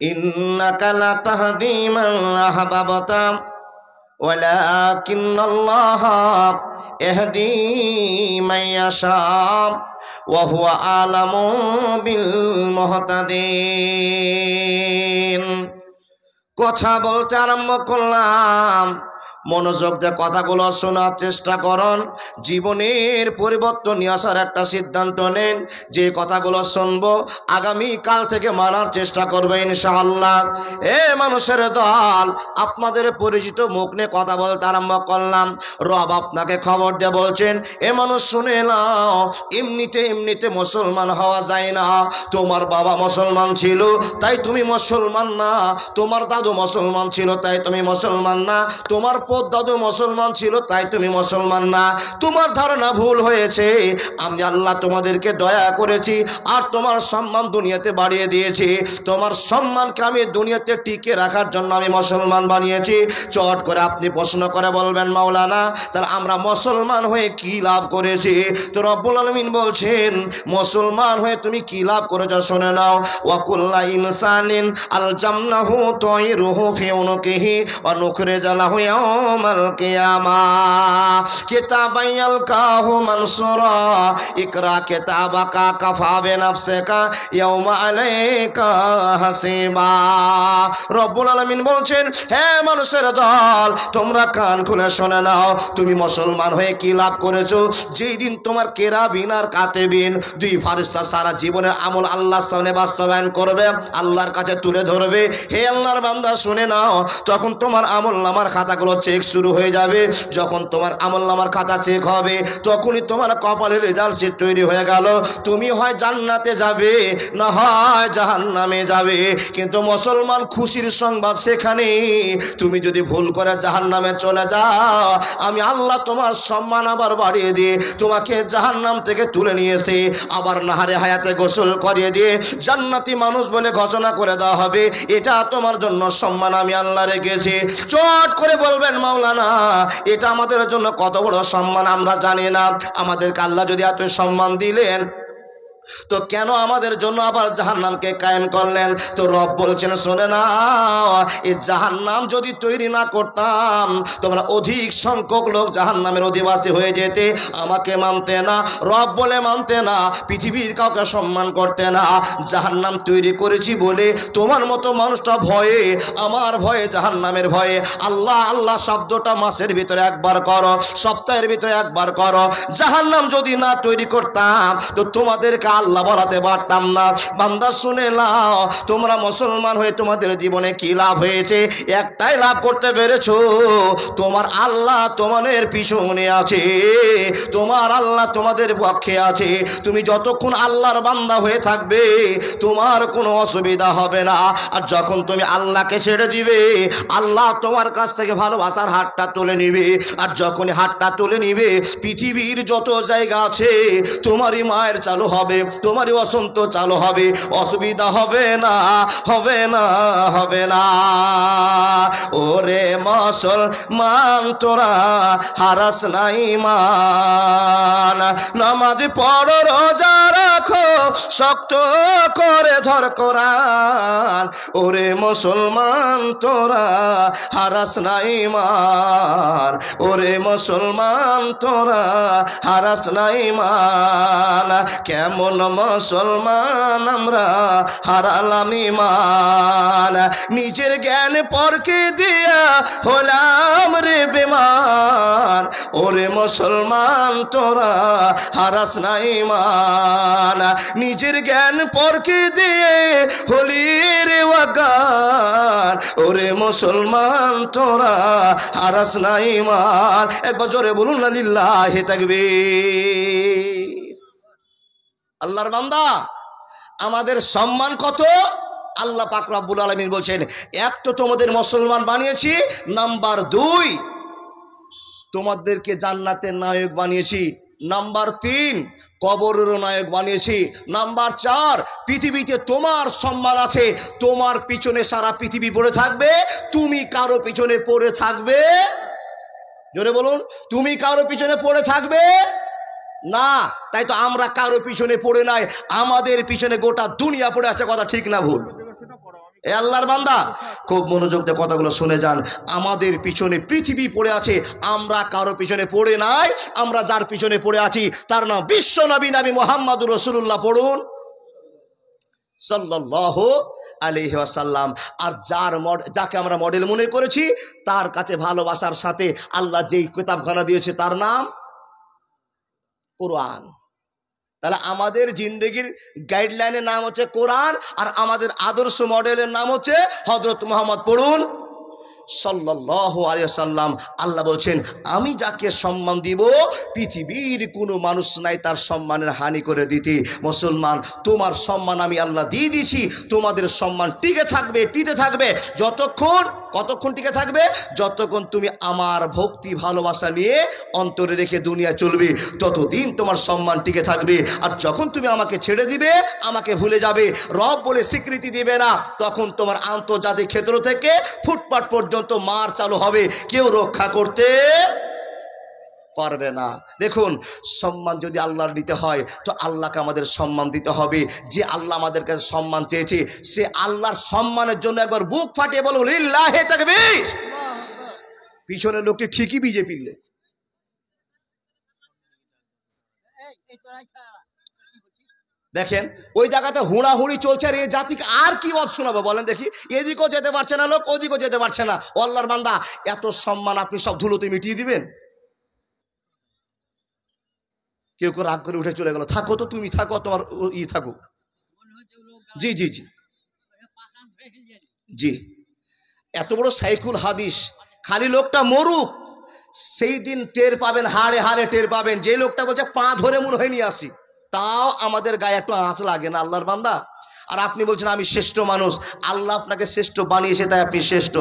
ইন্নাকা লাতাহদি মান আহবাবতা ওয়ালাকিন্নাল্লাহা ইয়াহদি মান ইয়াশা ওয়া হুয়া আলামু বিল মুহতাদিন। কথা বলতে আরম্ভ করলাম, মনোযোগ দিয়ে কথাগুলো শোনার চেষ্টা করুন। জীবনের পরিবর্তন নিয়ে আসার একটা সিদ্ধান্ত নেন, যে কথাগুলো শুনবো আগামী কাল থেকে মানার চেষ্টা করবে ইনশাআল্লাহ। এ মানুষের দল, আপনাদের পরিচিত মুখ নিয়ে কথা বলতে আরম্ভ করলাম। রব আপনাকে খবর দিয়ে বলছেন, এ মানুষ শুনে নাও, এমনিতে মুসলমান হওয়া যায় না। তোমার বাবা মুসলমান ছিল তাই তুমি মুসলমান না, তোমার দাদু মুসলমান ছিল তাই তুমি মুসলমান না, তোমার দাদু মুসলমান ছিল তাই তুমি মুসলমান না। তোমার ধারণা ভুল হয়েছে। আমি আল্লাহ তোমাদেরকে দয়া করেছি আর তোমার সম্মান দুনিয়াতে বাড়িয়ে দিয়েছি। তোমার সম্মানকে আমি দুনিয়াতে টিকে রাখার জন্য আমি মুসলমান বানিয়েছি। চট করে আপনি প্রশ্ন করে বলবেন, মাওলানা তার আমরা মুসলমান হয়ে কি লাভ করেছি? তো রব্বুল আলামিন বলছেন, মুসলমান হয়ে তুমি কি লাভ করেছো শুনে নাও। ওয়া কুল্লা ইনসানিন আলজামনাহু তায়রুহু ফি উনুকিহি ওয়া নুখরিজু লাহু ইয়াউমাল কিয়ামাহ কিতাবান ইয়ালকাহু মানসুরা ইকরা কিতাবাকা কাফা বিনাফসিকা ইয়াউমা আলাইকা হাসিবা। রব্বুল আলামিন বলছেন, হে মানুষের দল, তোমরা কান খুলে শুনে নাও, তুমি মুসলমান হয়ে কি লাভ করেছো? যেই দিন তোমার কেরাবিন আর কাতেবিন দুই ফারিস্তা সারা জীবনের আমল আল্লাহর সামনে বাস্তবায়ন করবে, আল্লাহর কাছে তুলে ধরবে। হে আল্লাহর বান্দা শুনে নাও, তখন তোমার আমল নামার খাতাগুলো চেক শুরু হয়ে যাবে। যখন তোমার আমল নামার খাতা চেক হবে, তখনই তোমার কপালের রেজাল্ট শিট তৈরি হয়ে গেল। তুমি হয় জান্নাতে যাবে, না হয় জাহান্নামে যাবে। কিন্তু মুসলমান খুশির সংবাদ সেখানে, তুমি যদি ভুল করে জাহান্নামে চলে যাও, আমি আল্লাহ তোমার সম্মান আবার বাড়িয়ে দিয়ে তোমাকে জাহান্নাম থেকে তুলে নিয়েছে, আবার নাহারে হায়াতে গোসল করিয়ে দিয়ে জান্নাতি মানুষ বলে ঘোষণা করে দেওয়া হবে। এটা তোমার জন্য সম্মান আমি আল্লাহ রেখেছি। চট করে বলবেন, মাওলানা এটা আমাদের জন্য কত বড় সম্মান আমরা জানি না। আমাদেরকে আল্লাহ যদি এত সম্মান দিলেন, তো কেন আমাদের জন্য আবার জাহান্নামকে কায়েম করলেন? তো রব বলছেন, শোনে না, এই জাহান্নাম যদি তৈরি না করতাম, তোমরা অধিক সংখ্যক লোক জাহান্নামের অধিবাসী হয়ে যেতে, আমাকে মানতে না, রব বলে মানতে না, পৃথিবীর কাউকে সম্মান করতে না। জাহান্নাম তৈরি করেছি বলে তোমার মতো মানুষটা ভয়ে, আমার ভয়ে, জাহান্নামের ভয়ে আল্লাহ আল্লাহ শব্দটা মাসের ভিতরে একবার করো, সপ্তাহের ভিতরে একবার করো। জাহান্নাম যদি না তৈরি করতাম, তো তোমাদেরকে আল্লাহ বলাতে পারতাম না। বান্দা শুনে নাও, তোমরা মুসলমান হয়ে তোমাদের জীবনে কি লাভ হয়েছে? একটাই লাভ করতে পেরেছো, তোমার আল্লাহ তোমাদের পিছনে আছে, তোমার আল্লাহ তোমাদের পক্ষে আছে। তুমি যতক্ষণ আল্লাহর বান্দা হয়ে থাকবে, তোমার কোনো অসুবিধা হবে না। আর যখন তুমি আল্লাহকে ছেড়ে দিবে, আল্লাহ তোমার কাছ থেকে ভালোবাসার হাতটা তুলে নিবে। আর যখনই হাতটা তুলে নিবে, পৃথিবীর যত জায়গা আছে তোমারই মায়ের চালু হবে, তোমারই বসন্ত চালু হবে, অসুবিধা হবে না, হবে না, হবে না। ওরে মুসলমান তোরা হারাস না ঈমান, নামাজ পড়ো, রোজা রাখো, শক্ত করে ধর কোরআন। ওরে মুসলমান তোরা হারাস না ঈমান, ওরে মুসলমান তোরা হারাস না ঈমান। কেমন মুসলমান আমরা হারালাম ঈমান, নিজের জ্ঞান পরকে দিয়া হলাম রে বেমান। ওরে মুসলমান তোরা হারাস না ঈমান, নিজের জ্ঞান পরকে দিয়ে হলি রে ওয়াগান। ওরে মুসলমান তোরা হারাস না ঈমান। একবার জোরে বলুন না লিল্লাহি তাকবীর। আল্লাহর বান্দা, আমাদের সম্মান কত? আল্লাহ পাক রব্বুল আলামিন বলছেন, এক তো তোমাদের মুসলমান বানিয়েছি, নাম্বার 2 তোমাদেরকে জান্নাতের নায়ক বানিয়েছি, নাম্বার 3 কবরেরও নায়ক বানিয়েছি, নাম্বার 4 পৃথিবীতে তোমার সম্মান আছে, তোমার পিছনে সারা পৃথিবী পড়ে থাকবে, তুমি কারো পিছনে পড়ে থাকবে? জোরে বলুন, তুমি কারো পিছনে পড়ে থাকবে না। তাই তো আমরা কারো পিছনে পড়ে নাই, আমাদের পিছনে গোটা দুনিয়া পড়ে আছে। কথা ঠিক না ভুল? এ আল্লাহর বান্দা, খুব মনোযোগ দিয়ে কথাগুলো শুনে যান। আমাদের পিছনে পৃথিবী পড়ে আছে, আমরা কারো পিছনে পড়ে নাই। আমরা যার পিছনে পড়ে আছি তার নাম বিশ্ব নবী নবী মুহাম্মদুর রাসূলুল্লাহ। পড়ুন সাল্লাল্লাহু আলাইহি ওয়াসাল্লাম। আর যাকে আমরা মডেল মনে করেছি, তার কাছে ভালোবাসার সাথে আল্লাহ যেই কিতাবখানা দিয়েছে তার নাম কোরআন। তাহলে আমাদের জিন্দেগির গাইডলাইনের নাম হচ্ছে কোরআন, আর আমাদের আদর্শ মডেলের নাম হচ্ছে হযরত মুহাম্মদ। পড়ুন সাল্লাল্লাহু আলাইহি ওয়াসাল্লাম। আল্লাহ বলছেন, আমি যাকে সম্মান দিব পৃথিবীর কোনো মানুষ নাই তার সম্মানের হানি করে দিতে। মুসলমান, তোমার সম্মান আমি আল্লাহ দিয়ে দিয়েছি। তোমাদের সম্মান টিকে থাকবে, টিকে থাকবে কতক্ষণ টিকে থাকবে? যতক্ষণ তুমি আমার ভক্তি ভালোবাসা নিয়ে অন্তরে রেখে দুনিয়া চলবে, ততদিন তোমার সম্মান টিকে থাকবে। আর যখন তুমি আমাকে ছেড়ে দিবে, আমাকে ভুলে যাবে, রব বলে স্বীকৃতি দিবে না, তখন তোমার আন্তর্জাতিক ক্ষেত্র থেকে ফুটপাত পর্যন্ত মার চালু হবে, কেউ রক্ষা করতে পারবে না। দেখুন, সম্মান যদি আল্লাহর নিতে হয় তো আল্লাহকে আমাদের সম্মান দিতে হবে। যে আল্লাহ আমাদের কাছে সম্মান চেয়েছে, সে আল্লাহর সম্মানের জন্য একবার বুক ফাটিয়ে বলুন লিল্লাহি তাকবীর। পিছনের লোকটি ঠিকই বিজেপির লোক। দেখেন ওই জায়গাতে হুড়াহুড়ি চলছে, আর এই জাতিকে আর কি ওয়াজ শোনাবো বলেন দেখি? এদিকেও যেতে পারছে না লোক, ওদিকেও যেতে পারছে না। আল্লাহর বান্দা, এত সম্মান আপনি সব ধুলোতে মিটিয়ে দিবেন? কেউ কেউ রাগ করে উঠে চলে গেল, থাকো তো, তুমি থাকো, তোমার থাকো। জি জি জি জি, এত বড় সাইকুল হাদিস, খালি লোকটা মরুক, সেই দিন টের পাবেন, হাড়ে হাড়ে টের পাবেন। যে লোকটা বলছে পা ধরে মনে হয় নিয়ে আসি, তাও আমাদের গায়ে একটু আঁচ লাগে না আল্লাহর বান্দা? আর আপনি বলছেন আমি শ্রেষ্ঠ মানুষ, আল্লাহ আপনাকে শ্রেষ্ঠ বানিয়েছে তাই আপনি শ্রেষ্ঠ।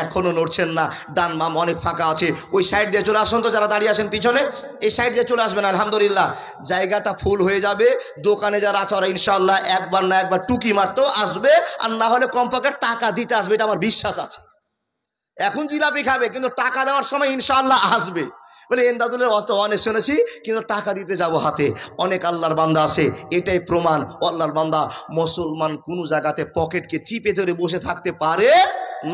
এখনো নড়ছেন না, ডান বাম অনেক ফাঁকা আছে, ওই সাইড দিয়ে চলে আসুন তো, যারা দাঁড়িয়ে আছেন পিছনে এই সাইড দিয়ে চলে আসবেন। আলহামদুলিল্লাহ, জায়গাটা ফুল হয়ে যাবে। দোকানে যারা আছে ওরা ইনশাআল্লাহ একবার না একবার টুকি মারতেও আসবে, আর না হলে কমপক্ষে টাকা দিতে আসবে, এটা আমার বিশ্বাস আছে। এখন জিলাপি খাবে, কিন্তু টাকা দেওয়ার সময় ইনশাআল্লাহ আসবে। বলে এন্দাদুলের অস্ত অনেক শুনেছি, কিন্তু টাকা দিতে যাব হাতে। অনেক আল্লাহর বান্দা আছে, এটাই প্রমাণ। আল্লাহর বান্দা, মুসলমান কোনো জায়গাতে পকেটকে চিপে ধরে বসে থাকতে পারে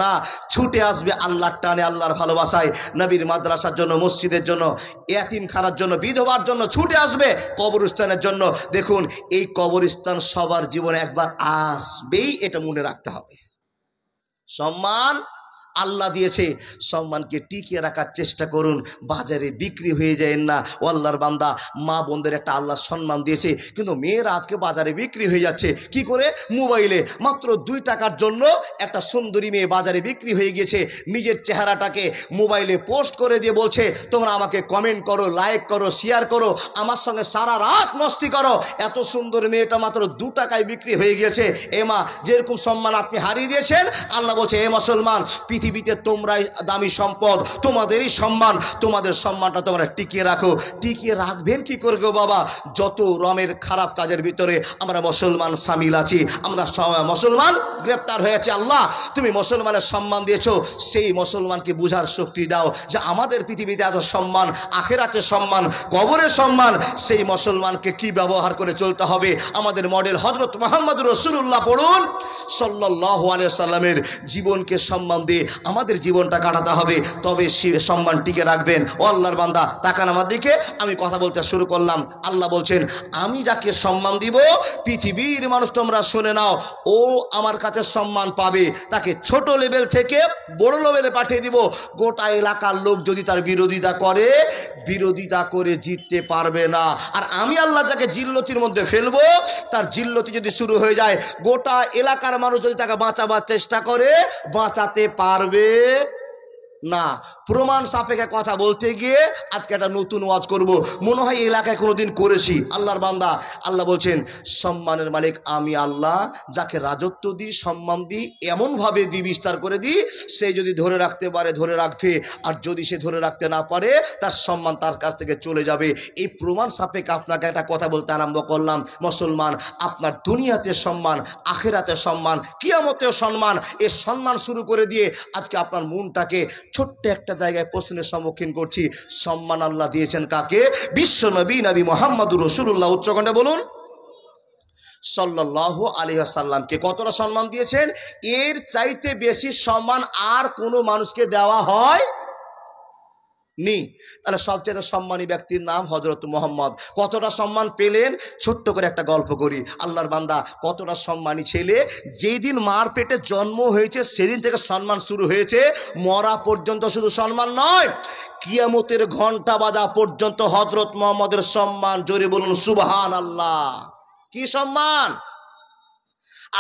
না, ছুটে আসবে আল্লাহর টানে, আল্লাহর ভালোবাসায়, নবীর মাদ্রাসার জন্য, মসজিদের জন্য, এতিমখানার জন্য, বিধবার জন্য ছুটে আসবে, কবরস্থানের জন্য। দেখুন, এই কবরস্থান সবার জীবনে একবার আসবেই, এটা মনে রাখতে হবে। সম্মান আল্লাহ দিয়েছে, সম্মানকে টিকিয়ে রাখার চেষ্টা করুন, বাজারে বিক্রি হয়ে যায় না। ও আল্লাহর বান্দা, মা বোনদের একটা আল্লাহ সম্মান দিয়েছে, কিন্তু মেয়েরা আজকে বাজারে বিক্রি হয়ে যাচ্ছে। কি করে? মোবাইলে মাত্র 2 টাকার জন্য একটা সুন্দরী মেয়ে বাজারে বিক্রি হয়ে গিয়েছে। নিজের চেহারাটাকে মোবাইলে পোস্ট করে দিয়ে বলছে, তোমরা আমাকে কমেন্ট করো, লাইক করো, শেয়ার করো, আমার সঙ্গে সারা রাত মস্তি করো। এত সুন্দর মেয়েটা মাত্র 2 টাকায় বিক্রি হয়ে গিয়েছে। এ মা, যেরকম সম্মান আপনি হারিয়ে দিয়েছেন, আল্লাহ বলছে, এ মুসলমান, পৃথিবীতে তোমরাই দামি সম্পদ, তোমাদেরই সম্মান, তোমাদের সম্মানটা তোমরা টিকিয়ে রাখো। টিকিয়ে রাখবেন কি করে গো বাবা? যত রমের খারাপ কাজের ভিতরে আমরা মুসলমান সামিল আছি, আমরা মুসলমান গ্রেপ্তার হয়েছে। আল্লাহ, তুমি মুসলমানের সম্মান দিয়েছো, সেই মুসলমানকে বুঝার শক্তি দাও যে আমাদের পৃথিবীতে এত সম্মান, আখিরাতে সম্মান, কবরের সম্মান, সেই মুসলমানকে কি ব্যবহার করে চলতে হবে। আমাদের মডেল হযরত মুহাম্মদুর রাসূলুল্লাহ। পড়ুন সাল্লাল্লাহু আলাইহি ওয়াসাল্লামের জীবনকে সম্মান দিয়ে আমাদের জীবনটা কাটাতে হবে, তবে সম্মান টিকে রাখবেন। ও আল্লাহর বান্দা, তাকান আমার দিকে, আমি কথা বলতে শুরু করলাম। আল্লাহ বলছেন, আমি যাকে সম্মান দিব পৃথিবীর মানুষ তোমরা শুনে নাও, ও আমার কাছে সম্মান পাবে। তাকে ছোট লেভেল থেকে বড় লেভেলে পাঠিয়ে দিব। গোটা এলাকার লোক যদি তার বিরোধিতা করে জিততে পারবে না। আর আমি আল্লাহ যাকে জিল্লতির মধ্যে ফেলবো, তার জিল্লতি যদি শুরু হয়ে যায়, গোটা এলাকার মানুষ যদি তাকে বাঁচাবার চেষ্টা করে, বাঁচাতে পারবে না। প্রমাণ সাপেক্ষে কথা বলতে গিয়ে আজকে একটা নতুন ওয়াজ করব, মনে হয় এলাকায় কোনোদিন করেছি। আল্লাহর বান্দা, আল্লাহ বলছেন, সম্মানের মালিক আমি আল্লাহ, যাকে রাজত্ব দিই, সম্মান দিই, এমনভাবে দিই, বিস্তার করে দিই, সে যদি ধরে রাখতে পারে ধরে রাখবে, আর যদি সে ধরে রাখতে না পারে, তার সম্মান তার কাছ থেকে চলে যাবে। এই প্রমাণ সাপেক্ষে আপনাকে একটা কথা বলতে আরম্ভ করলাম। মুসলমান, আপনার দুনিয়াতে সম্মান, আখিরাতে সম্মান, কিয়ামতেও সম্মান। এই সম্মান শুরু করে দিয়ে আজকে আপনার মনটাকে ছোট্ট একটা জায়গায় প্রশ্নের সম্মুখীন করছি। সম্মান আল্লাহ দিয়েছেন কাকে? বিশ্ব নবী নবী মুহাম্মদুর রাসূলুল্লাহ। উচ্চকণ্ঠে বলুন সাল্লাল্লাহু আলাইহি ওয়াসাল্লামকে কতটা সম্মান দিয়েছেন, এর চাইতে বেশি সম্মান আর কোনো মানুষকে দেওয়া হয় নি। তাহলে সবচেয়ে সম্মানী ব্যক্তির নাম হযরত মুহাম্মদ। কতটা সম্মান পেলেন, ছোট্ট করে একটা গল্প করি। আল্লাহর বান্দা কতটা সম্মানী ছেলে, যেই দিন মার পেটে জন্ম হয়েছে সেদিন থেকে সম্মান শুরু হয়েছে, মরা পর্যন্ত শুধু সম্মান নয়, কিয়ামতের ঘন্টা বাজা পর্যন্ত হযরত মুহাম্মদের সম্মান। জোরে বলুন সুবহানাল্লাহ। কি সম্মান!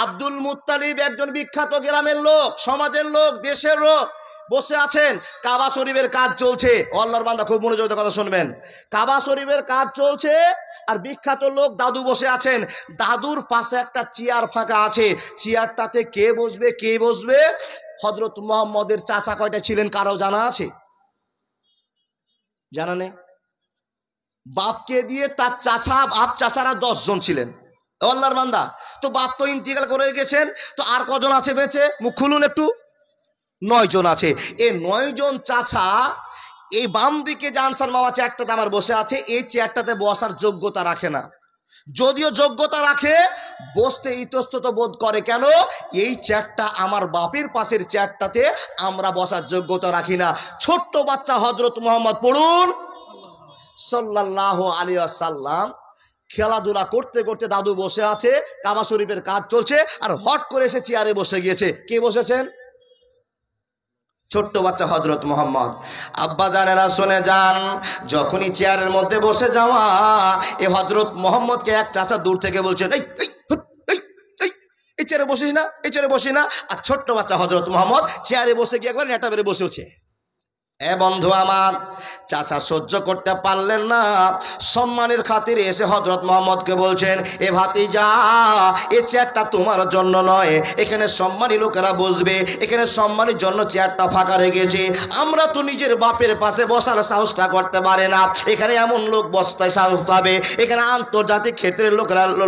আব্দুল মুত্তালিব একজন বিখ্যাত গ্রামের লোক, সমাজের লোক, দেশের লোক, বসে আছেন। কাবা শরীফের কাজ চলছে। আল্লাহর বান্দা খুব মনোযোগ দিয়ে কথা শুনবেন। কাবা শরীফের কাজ চলছে আর বিখ্যাত লোক দাদু বসে আছেন। দাদুর পাশে একটা চেয়ার ফাঁকা আছে। চেয়ারটাতে কে বসবে, কে বসবে? হযরত মুহাম্মদের চাচা কয়টা ছিলেন কারো জানা আছে? জানা নেই? বাপকে দিয়ে তার চাচা, বাপ চাচারা 10 জন ছিলেন। আল্লাহর বান্দা, তো বাপ তো ইন্তিকাল করে গেছেন, তো আর কজন আছে বেঁচে? মুখ খুলুন একটু। 9 জন আছে। এই 9 জন চাচা এই বাম দিকে যে আনসার মামা চেয়ারটাতে আমার বসে আছে, এই চেয়ারটাতে বসার যোগ্যতা রাখে না। যদিও যোগ্যতা রাখে, বসতে ইতস্তত বোধ করে। কেন? এই চেয়ারটা আমার বাপের পাশের চেয়ারটাতে আমরা বসার যোগ্যতা রাখি না। ছোট্ট বাচ্চা হযরত মুহাম্মদ, পড়ুন সাল্লাল্লাহু আলাইহি ওয়াসাল্লাম, খেলাধুলা করতে করতে দাদু বসে আছে, কাবা শরীফের কাজ চলছে, আর হট করে এসে চেয়ারে বসে গিয়েছে। কে বসেছেন? ছোট্ট বাচ্চা হযরত মুহাম্মদ। আব্বা জানেরা শুনে যান, যখনই চেয়ারের মধ্যে বসে যাওয়া, এই হযরত মুহাম্মদকে এক চাচা দূর থেকে বলছেন, এই এই চেয়ারে বসিস না, এই চেয়ারে বসিস না। আর ছোট্ট বাচ্চা হযরত মুহাম্মদ চেয়ারে বসে গিয়ে একবার নেটা বেড়ে বসেছে। এ বন্ধু আমার, চাচা সহ্য করতে পারলেন না, সম্মানের খাতিরে এসে হযরত মুহাম্মদকে বলছেন, এ ভাতিজা, এই চেয়ারটা তোমার জন্য নয়, এখানে সম্মানী লোকেরা বসবে, এখানে সম্মানের জন্য চেয়ারটা ফাঁকা রেখেছে। আমরা তো নিজের বাপের পাশে বসার সাহসটা করতে পারে না, এখানে এমন লোক বসতে সাহস পাবে, এখানে আন্তর্জাতিক ক্ষেত্রের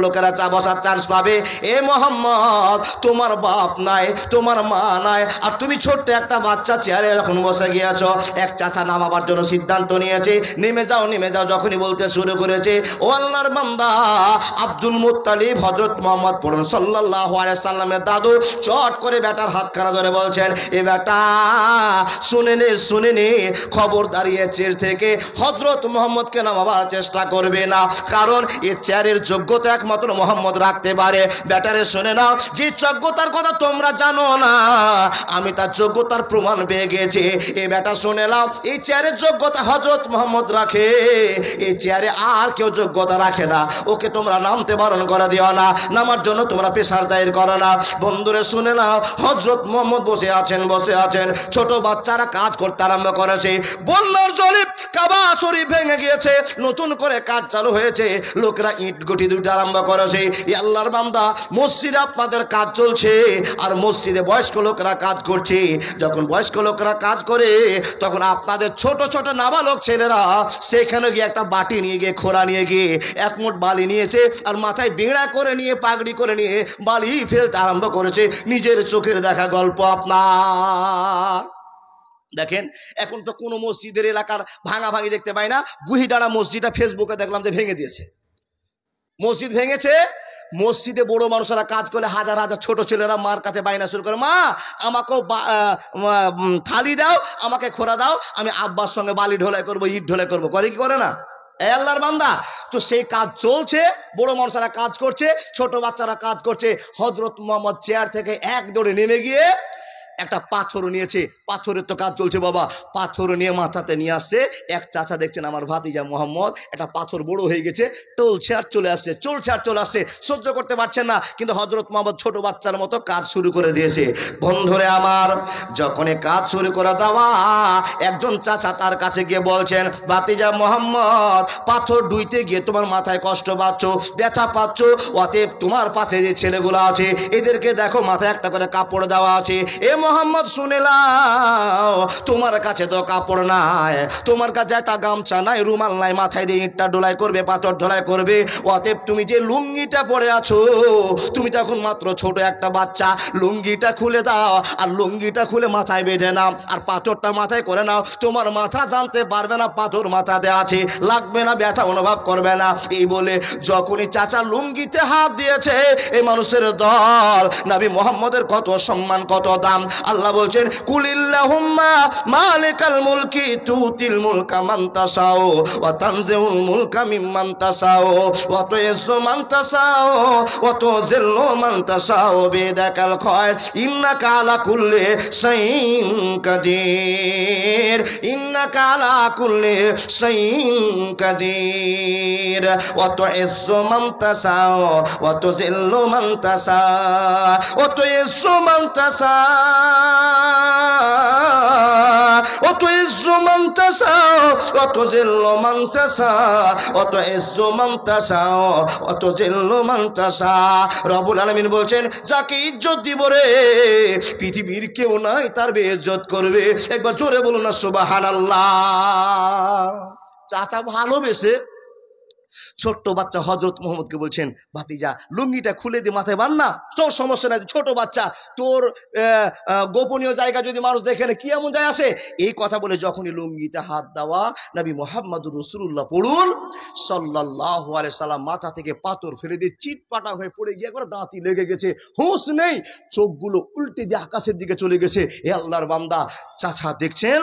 লোকেরা বসার চান্স পাবে। এ মুহাম্মদ, তোমার বাপ নাই, তোমার মা নাই, আর তুমি ছোট্ট একটা বাচ্চা চেয়ারে এখন বসে গিয়েছো। এক চাচা নামাবার জন্য সিদ্ধান্ত নিয়েছে, নেমে যাও নেমে যাও যখনই বলতে শুরু করেছে, ও আল্লাহর বান্দা আব্দুল মুত্তালিব হযরত মুহাম্মদ পড়ুন সাল্লাল্লাহু আলাইহি সাল্লামের দাদু চট করে বেটার হাতখানা ধরে বলছেন, এ বেটা শুনে নে খবরদার, এ চেয়ার থেকে হযরত মুহাম্মদকে নামাবার চেষ্টা করবে না, কারণ এই চেয়ারের যোগ্যতা একমাত্র মুহাম্মদ রাখতে পারে। বেটারে শুনে নাও, যে যোগ্যতার কথা তোমরা জানো না, আমি তার যোগ্যতার প্রমাণ পেয়ে গেছি। এ বেটা শুনে নাও, এই চেয়ারের যোগ্যতা হযরত মুহাম্মদ রাখে, এই চেয়ারে আর কেউ যোগ্যতা রাখে না। ওকে তোমরা নামতে বারণ করে দিও না, নামার জন্য তোমরা পেশার দায়ের করো না। বন্ধুরে শুনে নাও, হযরত মুহাম্মদ বসে আছেন, ছোট বাচ্চারা কাজ করতে আরম্ভ করেছে। বন্যার জলে কাবা শরীফ ভেঙে গিয়েছে, নতুন করে কাজ চালু হয়েছে, লোকেরা ইট গুটি দুটি আরম্ভ করেছে। আল্লাহর বান্দা, মসজিদে আপনাদের কাজ চলছে, আর মসজিদে বয়স্ক লোকেরা কাজ করছে। যখন বয়স্ক লোকেরা কাজ করে, তখন আপনাদের ছোট ছোট নাবালক ছেলেরা সেখানে গিয়ে একটা বাটি নিয়ে গিয়ে, খোঁড়া নিয়ে গিয়ে এক মুঠ বালি নিয়েছে, আর মাথায় বেড়া করে নিয়ে, পাগড়ি করে নিয়ে বালি ফেলতে আরম্ভ করেছে। নিজের চোখের দেখা গল্প আপনার। দেখেন, এখন তো কোনো মসজিদের এলাকার ভাঙাভাঙি দেখতে পাই না। গুহিডাড়া মসজিদটা ফেসবুকে দেখলাম যে ভেঙে দিয়েছে। মসজিদ ভেঙেছে, মসজিদে বড় মানুষেরা কাজ করলে হাজার হাজার ছোট ছেলেরা মার কাছে বাইনা শুরু করে, মা আমাকেও থালি দাও, আমাকে খোঁড়া দাও, আমি আব্বার সঙ্গে বালি ঢোলাই করবো, ইট ঢোলাই করবো। করে কি করে না? এ আল্লাহর বান্দা, তো সেই কাজ চলছে, বড় মানুষেরা কাজ করছে, ছোট বাচ্চারা কাজ করছে। হযরত মুহাম্মদ চেয়ার থেকে এক দৌড়ে নেমে গিয়ে একটা পাথর নিয়েছে। পাথরের তো কাজ চলছে বাবা, পাথর নিয়ে মাথাতে নিয়ে আসছে। এক চাচা দেখছেন আমার ভাতিজা মুহাম্মদ, একটা পাথর বড় হয়ে গেছে, চলছে আর চলে আসছে, সহ্য করতে পারছেন না, কিন্তু হযরত মুহাম্মদ ছোট বাচ্চার মতো কাজ শুরু করে দিয়েছে। বন্ধুরে আমার, যখন কাজ শুরু করে দেওয়া, একজন চাচা তার কাছে গিয়ে বলছেন, ভাতিজা মুহাম্মদ, পাথর ডুইতে গিয়ে তোমার মাথায় কষ্ট পাচ্ছ, ব্যথা পাচ্ছ, অতএব তোমার পাশে যে ছেলেগুলো আছে এদেরকে দেখো, মাথায় একটা করে কাপড় দেওয়া আছে। এ মোহাম্মদ শুনে নাও, তোমার কাছে তো কাপড় নাই, তোমার কাছে একটা গামছা নাই, রুমাল নাই, মাথায় দিয়ে ইটটা ঢোলাই করবে, পাথর ঢোলাই করবে, অতএব তুমি যে লুঙ্গিটা পরে আছো, তুমি তখন মাত্র ছোট একটা বাচ্চা, লুঙ্গিটা খুলে দাও, আর লুঙ্গিটা খুলে মাথায় বেঁধে নাও, আর পাথরটা মাথায় করে নাও, তোমার মাথা জানতে পারবে না পাথর মাথাতে আছে, লাগবে না, ব্যথা অনুভব করবে না। এই বলে যখনই চাচা লুঙ্গিতে হাত দিয়েছে, এই মানুষের দল, নবী মুহাম্মদের কত সম্মান, কত দাম। আল্লাহ বলছেন, কুলিল্লাহুম্মা মালিকাল মুলকি তুতিল মুলকা মান তাশাউ ওয়া তানজিউল মুলকা মিম্মান তাশাউ ওয়া তুইজ্জু মান তাশাউ ওয়া তুযিল্লু মান তাশাউ বিয়াদিকাল খায়র ইন্নাকা আলা কুল্লি শাইইন কাদির, ইন্নাকা আলা কুল্লি শাইইন কাদির, ওয়া তুইজ্জু মান তাশাউ ওয়া তুযিল্লু মান তাশাউ ওয়া তুইজ্জু মান তাশাউ ওয়া তুইজ্জু মান তাশাউ ওয়া তুযিল্লু মান তাশাউ ওয়া তুইজ্জু মান তাশাউ ওয়া তুযিল্লু মান তাশাউ। রব্বুল আলামিন বলছেন, যাকে ইজ্জত দিব রে, পৃথিবীর কেউ নাই তার বেইজ্জত করবে। একবার জোরে বলুন না সুবহানাল্লাহ। চাচা ভালোবেসে ছোট্ট বাচ্চা হযরত মুহাম্মদকে বলছেন, ভাতিজা লুঙ্গিটা খুলে দিয়ে মাথায় বাঁধ না, তোর সমস্যা নাই, ছোট বাচ্চা, তোর গোপনীয় জায়গা যদি মানুষ দেখে না, কি এমন যায় আসে। এই কথা বলে যখনই লুঙ্গিতে হাত দেওয়া, নবী মুহাম্মদুর রাসূলুল্লাহ পড়ুন সাল্লাল্লাহু আলাইহি সাল্লাম মাথা থেকে পাথর ফেলে দিয়ে চিৎপাটা হয়ে পড়ে গিয়ে একবার দাঁতি লেগে গেছে, হুঁশ নেই, চোখগুলো উল্টে দিয়ে আকাশের দিকে চলে গেছে। হে আল্লাহর বান্দা, চাচা দেখছেন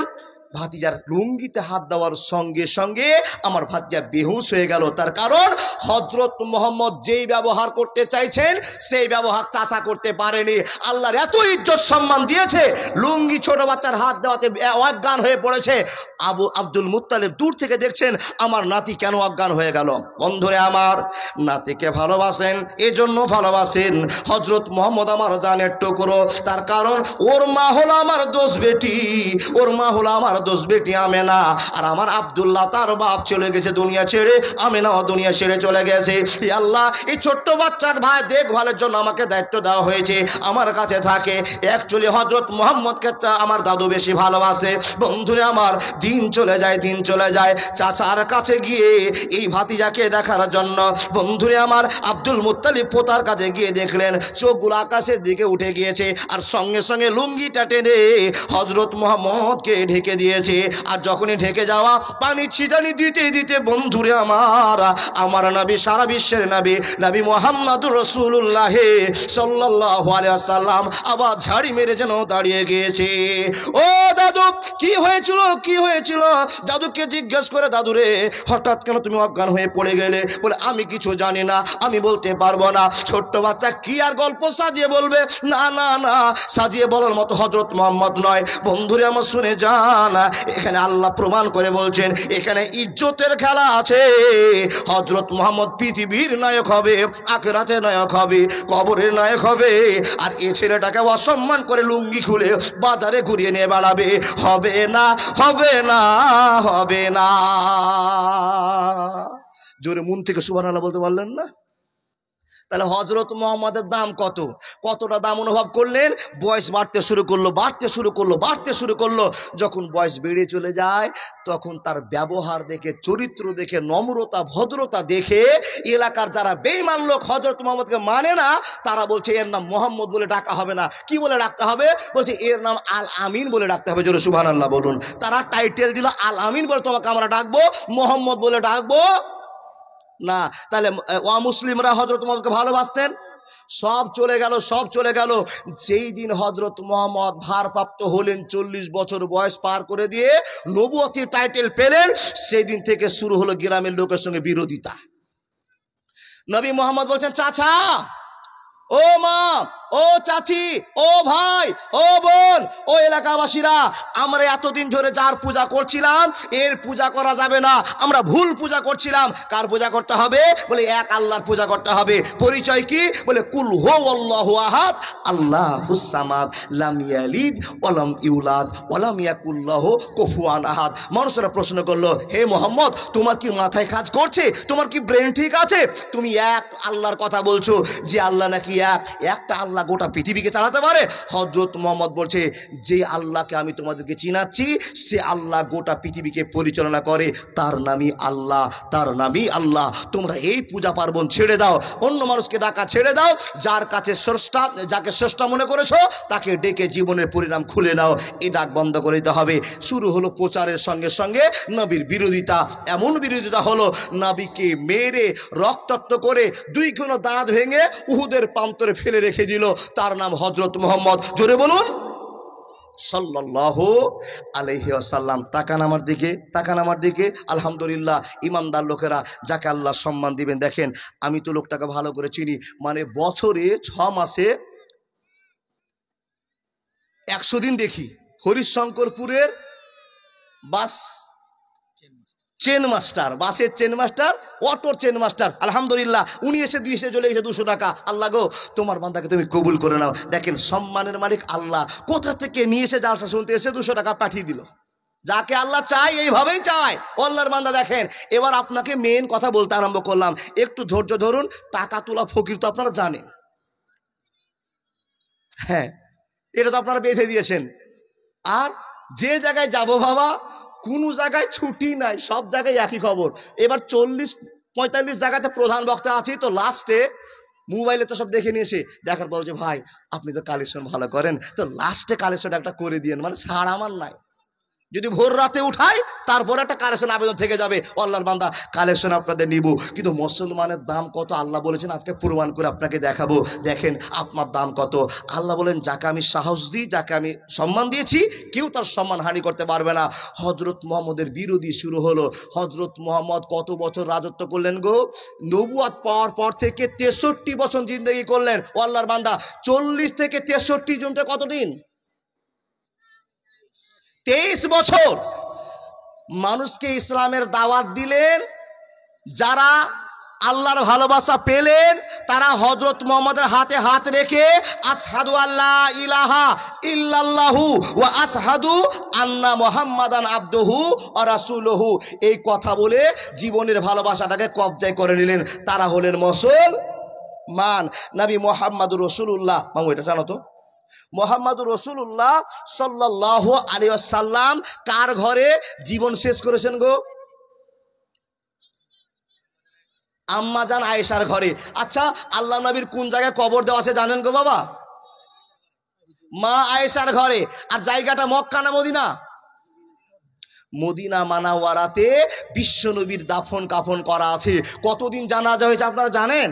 ভাতিজার লুঙ্গিতে হাত দেওয়ার সঙ্গে সঙ্গে আমার ভাতিজা বেহুশ হয়ে গেল। তার কারণ হযরত মুহাম্মদ যেই ব্যবহার করতে চাইছেন সেই ব্যবহার চাচা করতে পারেনি। আল্লাহর এত ইজ্জত সম্মান দিয়েছে, লুঙ্গি ছোট বাচ্চার হাত দেওয়াতে অজ্ঞান হয়ে পড়েছে। আব্দুল মুত্তালিব দূর থেকে দেখছেন আমার নাতি কেন অজ্ঞান হয়ে গেল। বন্ধুরে আমার, নাতিকে ভালোবাসেন, এজন্য ভালোবাসেন। হযরত মুহাম্মদ আমার জানের টুকরো, তার কারণ ওর মা হলো আমার দোষ বেটি, ওর মা হলো আমার দোষ বেটি আমেনা। আর আমার আব্দুল্লাহ তার বাপ চলে গেছে দুনিয়া ছেড়ে, আমেনাও দুনিয়া ছেড়ে চলে গেছে। আল্লাহ, এই ছোট্ট বাচ্চার ভাই দেখভালের জন্য আমাকে দায়িত্ব দেওয়া হয়েছে, আমার কাছে থাকে। অ্যাকচুয়ালি হযরত মুহাম্মদকে আমার দাদু বেশি ভালোবাসে। বন্ধুরে আমার, দিন চলে যায়, দিন চলে যায়, চাচার কাছে গিয়ে এই ভাতিজাকে দেখার জন্য বন্ধুরে আমার আব্দুল মুত্তালিব পোতার কাছে গিয়ে দেখলেন চোখগুলো আকাশের দিকে উঠে গিয়েছে, আর সঙ্গে সঙ্গে লুঙ্গিটা টেনে হযরত মুহাম্মদকে ঢেকে দিয়েছে। আর যখনই ঢেকে যাওয়া পানি ছিটানি দিতে দিতে বন্ধুরে আমার নবী, সারা বিশ্বের নবী, নবী মুহাম্মদুর রাসূলুল্লাহ সাল্লাল্লাহু আলাইহি ওয়াসাল্লাম আবার ঝাড়ি মেরে যেন দাঁড়িয়ে গিয়েছে। ও দাদু, কি হয়েছিল, কি হয়েছিল? দাদুকে জিজ্ঞেস করে, দাদু রে হঠাৎ কেন তুমি অজ্ঞান হয়ে পড়ে গেলে? বলে, আমি কিছু জানি না, আমি বলতে পারবো না। ছোট্ট বাচ্চা কি আর গল্প সাজিয়ে বলবে? না না না, সাজিয়ে বলার মতো হযরত মুহাম্মদ নয়। বন্ধুরে আমার শুনে যান, এখানে আল্লাহ প্রমাণ করে বলছেন, এখানে ইজ্জতের খেলা আছে। হযরত মুহাম্মদ পৃথিবীর নায়ক হবে, আখিরাতের নায়ক হবে, কবরের নায়ক হবে। আর এই ছেলেটাকে অসম্মান করে লুঙ্গি খুলে বাজারে ঘুরিয়ে নিয়ে বেড়াবে? হবে না, হবে না, হবে না। জোরে মন থেকে সুবহানাল্লাহ বলতে পারলেন না? তাহলে হযরত মুহাম্মদের দাম কত, কতটা দাম অনুভব করলেন? বয়স বাড়তে শুরু করলো, বাড়তে শুরু করলো, বাড়তে শুরু করলো। যখন বয়স বেড়ে চলে যায়, তখন তার ব্যবহার দেখে, চরিত্র দেখে, নম্রতা ভদ্রতা দেখে এলাকার যারা বেঈমান লোক হযরত মুহাম্মদকে মানে না, তারা বলছে এর নাম মুহাম্মদ বলে ডাকা হবে না। কি বলে ডাকতে হবে? বলছে এর নাম আল আমিন বলে ডাকতে হবে। জোরে সুবহানাল্লাহ বলুন। তারা টাইটেল দিল আল আমিন বলে তোমাকে আমরা ডাকবো, মুহাম্মদ বলে ডাকবো না। তাহলে অমুসলিমরা হযরত মুহাম্মদকে ভালোবাসতেন? সব চলে গেল, সব চলে গেল। যেই দিন হযরত মুহাম্মদ ভারপ্রাপ্ত হলেন, 40 বছর বয়স পার করে দিয়ে নবুয়তির টাইটেল পেলেন, সেই দিন থেকে শুরু হলো গ্রামের লোকের সঙ্গে বিরোধিতা। নবী মুহাম্মদ বলছেন, চাচা, ও মা, ও চাচি, ও ভাই, ও বোন, ও এলাকাবাসীরা, আমরা এতদিন ধরে যার পূজা করছিলাম এর পূজা করা যাবে না, আমরা ভুল পূজা করছিলাম। কার পূজা করতে হবে? বলে এক আল্লাহর পূজা করতে হবে। পরিচয় কি? বলে কুল হুয়াল্লাহু আহাদ আল্লাহুস সামাদ লাম ইয়ালিদ ওয়া লাম ইউলাদ ওয়া লাম ইয়াকুল লাহু কুফুয়ান আহাদ। মানুষরা প্রশ্ন করলো, হে মুহাম্মদ, তোমার কি মাথায় কাজ করছে? তোমার কি ব্রেন ঠিক আছে? তুমি এক আল্লাহর কথা বলছো, যে আল্লাহ নাকি একটা আল্লাহ গোটা পৃথিবীকে চালাতে পারে? হযরত মুহাম্মদ বলছে, যে আল্লাহকে আমি তোমাদেরকে চিনাচ্ছি সে আল্লাহ গোটা পৃথিবীকে পরিচালনা করে, তার নামই আল্লাহ, তার নামই আল্লাহ। তোমরা এই পূজা পার্বণ ছেড়ে দাও, অন্য মানুষকে ডাকা ছেড়ে দাও, যার কাছে স্রষ্টা, যাকে স্রষ্টা মনে করেছো তাকে ডেকে জীবনের পরিণাম খুলে নাও। এই ডাক বন্ধ করে দিতে হবে। শুরু হলো প্রচারের সঙ্গে সঙ্গে নবীর বিরোধিতা। এমন বিরোধিতা হলো নবীকে মেরে রক্তাক্ত করে 2 কোণ দাঁত ভেঙে উহুদের প্রান্তরে ফেলে রেখে দিল। তার নাম হযরত মুহাম্মদ। জোরে বলুন সাল্লাল্লাহু আলাইহি ওয়াসাল্লাম। তাকান আমার দিকে, তাকান আমার দিকে। আলহামদুলিল্লাহ, ইমানদার লোকেরা যাকে আল্লাহ সম্মান দিবেন। দেখেন আমি তো লোকটাকে ভালো করে চিনি, মানে বছরে 6 মাসে 100 দিন দেখি হরিশঙ্করপুরের বাস চেন মাস্টার, বাসের চেন মাস্টার, অটোর চেন মাস্টার। আলহামদুলিল্লাহ, উনি এসে চলে গেছে 200 টাকা। আল্লাহ গো, তোমার বান্দাকে তুমি কবুল করে নাও। দেখেন সম্মানের মালিক আল্লাহ কোথা থেকে নিয়ে এসে জালসা শুনতে এসে 200 টাকা পাঠিয়ে দিল। যাকে আল্লাহ চায় এইভাবেই চায়। আল্লাহর বান্দা দেখেন, এবার আপনাকে মেন কথা বলতে আরম্ভ করলাম, একটু ধৈর্য ধরুন। টাকা তোলা ফকির তো আপনারা জানেন, হ্যাঁ এটা তো আপনারা বেঁধে দিয়েছেন। আর যে জায়গায় যাব বাবা, কোনো জায়গায় ছুটি নাই, সব জায়গায় একই খবর। এবার 40-45 জায়গাতে প্রধান বক্তা আছি, তো লাস্টে মোবাইলে তো সব দেখে নিয়েছে, দেখার পর যে ভাই আপনি তো কালেকশন ভালো করেন, তো লাস্টে কালেকশন একটা করে দিয়েন, মানে ছাড় আমার নাই। যদি ভোর রাতে উঠাই তারপরে একটা কালেকশন আবেদন থেকে যাবে। আল্লাহর বান্দা কালেকশন আপনাদের নিব, কিন্তু মুসলমানের দাম কত আল্লাহ বলেছেন আজকে প্রমাণ করে আপনাকে দেখাবো। দেখেন আপনার দাম কত। আল্লাহ বলেন যাকে আমি সাহস দিই, যাকে আমি সম্মান দিয়েছি, কেউ তার সম্মান হানি করতে পারবে না। হযরত মুহাম্মদের বিরোধী শুরু হলো। হযরত মুহাম্মদ কত বছর রাজত্ব করলেন গো? নবুয়ত পাওয়ার পর থেকে 63 বছর জিন্দেগি করলেন। আল্লাহর বান্দা 40 থেকে 63 জনটা কতদিন? 23 বছর মানুষকে ইসলামের দাওয়াত দিলেন। যারা আল্লাহর ভালোবাসা পেলেন তারা হযরত মুহাম্মদের হাতে হাত রেখে আশহাদু আল্লা ইলাহা ইল্লাল্লাহু ওয়া আশহাদু আন্না মুহাম্মাদান আবদুহু ওয়া রাসূলুহু এই কথা বলে জীবনের ভালোবাসাটাকে কবজায় করে নিলেন। তারা হলেন মুসলমান। নবী মুহাম্মদুর রাসূলুল্লাহ, মামু এটা জানো তো, মুহাম্মদুর রাসূলুল্লাহ সাল্লাল্লাহু আলাইহি ওয়াসাল্লাম কার ঘরে জীবন শেষ করেছেন গো? আম্মা জান আয়েশার ঘরে। আচ্ছা আল্লাহ নবীর কোন জায়গায় কবর দেওয়া আছে জানেন গো বাবা? মা আয়েশার ঘরে। আর জায়গাটা মক্কা না মদিনা? মদিনা মানাওয়ারাতে বিশ্ব নবীর দাফন কাফন করা আছে। কতদিন জানাজা হয়েছে আপনারা জানেন?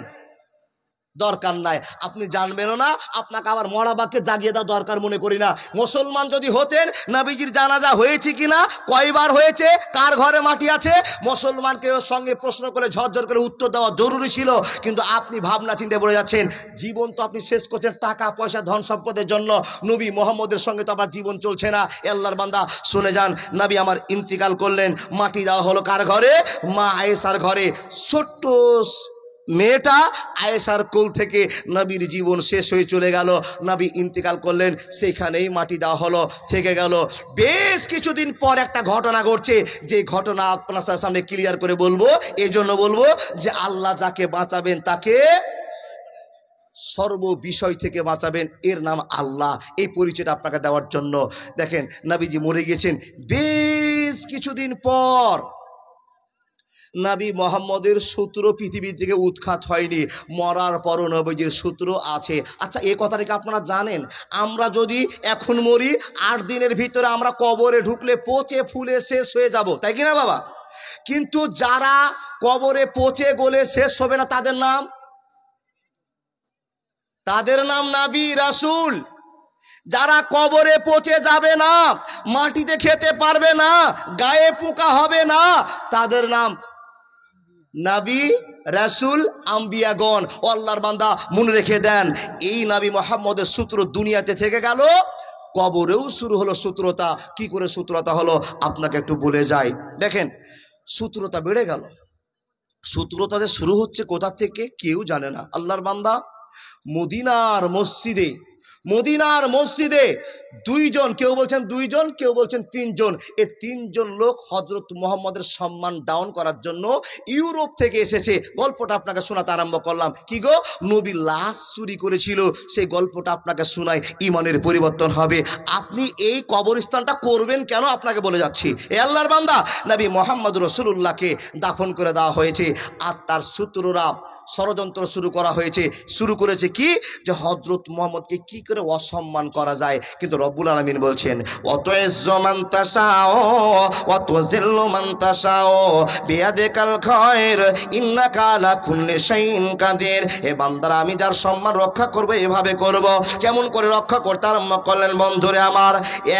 দরকার নাই, আপনি জানবেনও না, আপনাকে আবার মরাবাকে জাগিয়ে দেওয়া দরকার মনে করি না। মুসলমান যদি হতেন নবীজির জানাজা হয়েছে কিনা, কয়বার হয়েছে, কার ঘরে মাটি আছে, মুসলমানকে ওর সঙ্গে প্রশ্ন করে ঝরঝর করে উত্তর দেওয়া জরুরি ছিল। কিন্তু আপনি ভাবনা চিন্তা পড়ে যাচ্ছেন। জীবন তো আপনি শেষ করছেন টাকা পয়সা ধন সম্পদের জন্য। নবী মুহাম্মদের সঙ্গে তো আপনার জীবন চলছে না। আল্লাহর বান্দা শুনে যান, নবী আমার ইন্তিকাল করলেন, মাটি দেওয়া হলো কার ঘরে? মা আয়েশার ঘরে। ছোট্ট মেয়েটা আয়েশার কোল থেকে নবীর জীবন শেষ হয়ে চলে গেল। নবী ইন্তিকাল করলেন, সেখানেই মাটি দেওয়া হলো, থেকে গেল। বেশ কিছুদিন পর একটা ঘটনা ঘটছে, যে ঘটনা আপনার সামনে ক্লিয়ার করে বলবো। এই জন্য বলবো যে আল্লাহ যাকে বাঁচাবেন তাকে সর্ব বিষয় থেকে বাঁচাবেন, এর নাম আল্লাহ। এই পরিচয়টা আপনাকে দেওয়ার জন্য। দেখেন নবীজি মরে গেছেন। বেশ কিছুদিন পর নবী মুহাম্মদের সূত্র পৃথিবী থেকে উৎখাত হয়নি, মরার পরও নবীজির সূত্র আছে। আচ্ছা এই কথাটা কি আপনারা জানেন? আমরা যদি এখন মরি 8 দিনের ভিতরে আমরা কবরে ঢুকলে পচে ফুলে শেষ হয়ে যাব, তাই কিনা বাবা? কিন্তু যারা কবরে পচে গলে শেষ হবে না তাদের নাম নবী রাসূল। যারা কবরে পচে যাবে না, মাটিতে খেতে পারবে না, গায়ে পোকা হবে না, তাদের নাম নবী রাসূল আম্বিয়াগণ। আল্লাহর বান্দা মনে রেখে দেন, এই নবী মুহাম্মদের সূত্র দুনিয়াতে থেকে গেল, কবরেও শুরু হলো সূত্রতা। কি করে সূত্রতা হলো আপনাকে একটু বলে যাই। দেখেন সূত্রতা বেড়ে গেল। সূত্রতা যে শুরু হচ্ছে কোথা থেকে কেউ জানে না। আল্লাহর বান্দা মদিনার মসজিদে দুইজন, কেউ বলছেন দুইজন, কেউ বলছেন তিনজন, এই তিনজন লোক হযরত মুহাম্মদের সম্মান ডাউন করার জন্য ইউরোপ থেকে এসেছে। গল্পটা আপনাকে শোনাতে আরম্ভ করলাম। কি গো, নবী লাশ চুরি করেছিল, সেই গল্পটা আপনাকে শোনাই, ইমানের পরিবর্তন হবে। আপনি এই কবরস্থানটা করবেন কেন আপনাকে বলে যাচ্ছি। এ আল্লাহর বান্দা, নবী মুহাম্মদ রাসূলুল্লাহকে দাফন করে দেওয়া হয়েছে, আর তার সূত্ররা ষড়যন্ত্র শুরু করেছে কি, যে হযরত মুহাম্মদকে কি করে অসম্মান করা যায়। কিন্তু রব্বুল আলামিন বলছেন, ওয়াতুইজ্জু মান তাশাও ওয়া তুযিল্লু মান তাশাও বিয়াদিকাল খায়র ইন্নাকা আলা কুল্লি শাইইন কাদির। এ বান্দারা, আমি যার সম্মান রক্ষা করব এভাবে করব। কেমন করে রক্ষা করতে আরম্ভ করলেন বন্ধুরে আমার,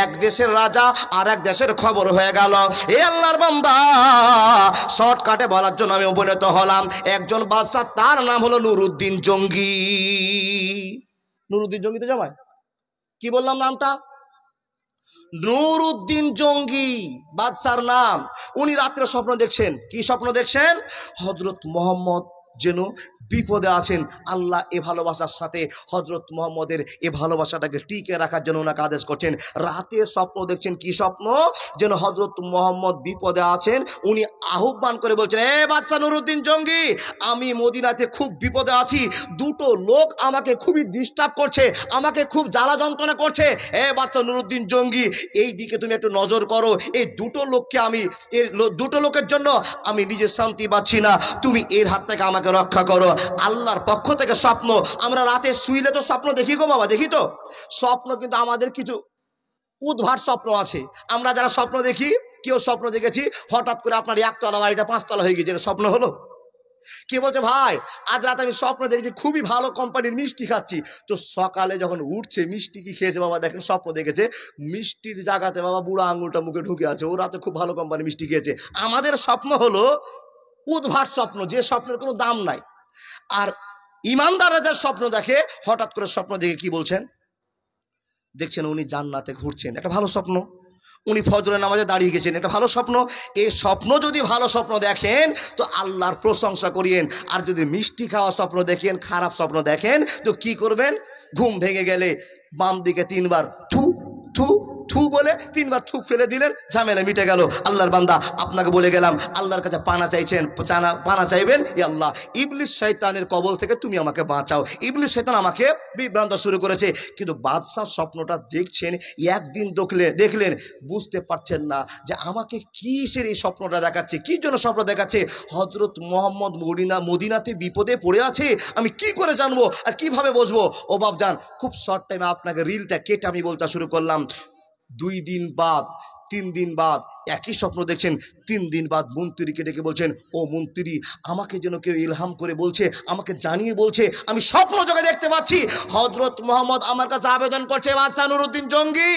এক দেশের রাজা আর এক দেশের খবর হয়ে গেল। এ আল্লাহর বান্দা, শর্টকাটে বলার জন্য আমি উপনীত হলাম। একজন বাদশা, তার নাম হলো নুরউদ্দিন জঙ্গি। নুরউদ্দিন জঙ্গি তো জামাই, কি বললাম নামটা? নুরউদ্দিন জঙ্গি বাদশার নাম। উনি রাত্রে স্বপ্ন দেখছেন। কি স্বপ্ন দেখছেন? হযরত মুহাম্মদ যেন বিপদে আছেন। আল্লাহ এ ভালোবাসার সাথে হযরত মুহাম্মদের এ ভালোবাসাটাকে টিকে রাখার জন্য ওনাকে আদেশ করছেন। রাতে স্বপ্ন দেখছেন। কি স্বপ্ন? যেন হযরত মুহাম্মদ বিপদে আছেন। উনি আহ্বান করে বলছেন, এ বাদশা নুরউদ্দিন জঙ্গি, আমি মদিনাতে খুব বিপদে আছি, দুটো লোক আমাকে খুবই ডিস্টার্ব করছে, আমাকে খুব জ্বালা যন্ত্রণা করছে। এ বাদশা নুরউদ্দিন জঙ্গি, এই দিকে তুমি একটু নজর করো। এই দুটো লোককে দুটো লোকের জন্য আমি নিজের শান্তি পাচ্ছি না, তুমি এর হাত থেকে আমাকে রক্ষা করো। আল্লাহর পক্ষ থেকে স্বপ্ন। আমরা রাতে শুইলে তো স্বপ্ন দেখি গো বাবা, দেখি তো স্বপ্ন, কিন্তু আমাদের কিছু উদ্ভাট স্বপ্ন আছে। আমরা যারা স্বপ্ন দেখি, কেউ স্বপ্ন দেখেছি হঠাৎ করে আপনার একতলা বাড়িটা 5 তলা হয়ে গেছে, স্বপ্ন হলো। কে বলছে, ভাই আজ রাতে আমি স্বপ্ন দেখেছি খুবই ভালো কোম্পানির মিষ্টি খাচ্ছি। তো সকালে যখন উঠছে, মিষ্টি কি খেয়েছে বাবা, দেখেন স্বপ্ন দেখেছে মিষ্টির জায়গাতে বাবা বুড়া আঙুলটা মুখে ঢুকে আছে, ও রাতে খুব ভালো কোম্পানির মিষ্টি খেয়েছে। আমাদের স্বপ্ন হলো উদ্ভাট স্বপ্ন, যে স্বপ্নের কোনো দাম নাই। আর ইমানদাররা যে স্বপ্ন দেখে, হঠাৎ করে স্বপ্ন দেখে কি বলছেন, দেখছেন উনি জান্নাতে ঘুরছেন, একটা ভালো স্বপ্ন। উনি ফজরের নামাজে দাঁড়িয়ে গেছেন, একটা ভালো স্বপ্ন। এই স্বপ্ন যদি ভালো স্বপ্ন দেখেন তো আল্লাহর প্রশংসা করিয়েন। আর যদি মিষ্টি খাওয়া স্বপ্ন দেখেন, খারাপ স্বপ্ন দেখেন, তো কি করবেন? ঘুম ভেঙে গেলে বাম দিকে 3 বার থু থু থু বলে 3 বার থুক ফেলে দিলেন, ঝামেলা মিটে গেল। আল্লাহর বান্দা, আপনাকে বলে গেলাম, আল্লাহর কাছে পানা চাইছেন, পানা চাইবেন, এ আল্লাহ, ইবলিস শয়তানের কবল থেকে তুমি আমাকে বাঁচাও। ইবলিস শয়তান আমাকে বিভ্রান্ত শুরু করেছে। কিন্তু বাদশাহ স্বপ্নটা দেখছেন, একদিন দেখলেন, বুঝতে পারছেন না যে আমাকে কিসের এই স্বপ্নটা দেখাচ্ছে, কি জন্য স্বপ্ন দেখাচ্ছে। হযরত মুহাম্মদ মদিনাতে বিপদে পড়ে আছে, আমি কি করে জানবো আর কিভাবে বুঝবো? ও বাপজান, খুব শর্ট টাইমে আপনাকে রিলটা কেটে আমি বলতে শুরু করলাম। 2 দিন বাদ, 3 দিন বাদ একই স্বপ্ন দেখছেন। 3 দিন বাদ মন্ত্রীকে ডেকে বলছেন, ও মন্ত্রী, আমাকে যেন কেউ ইলহাম করে বলছে, আমাকে জানিয়ে বলছে, আমি স্বপ্ন যোগে দেখতে পাচ্ছি হযরত মুহাম্মদ আমার কাছে আবেদন করছে, বাদশা নুরউদ্দিন জঙ্গি,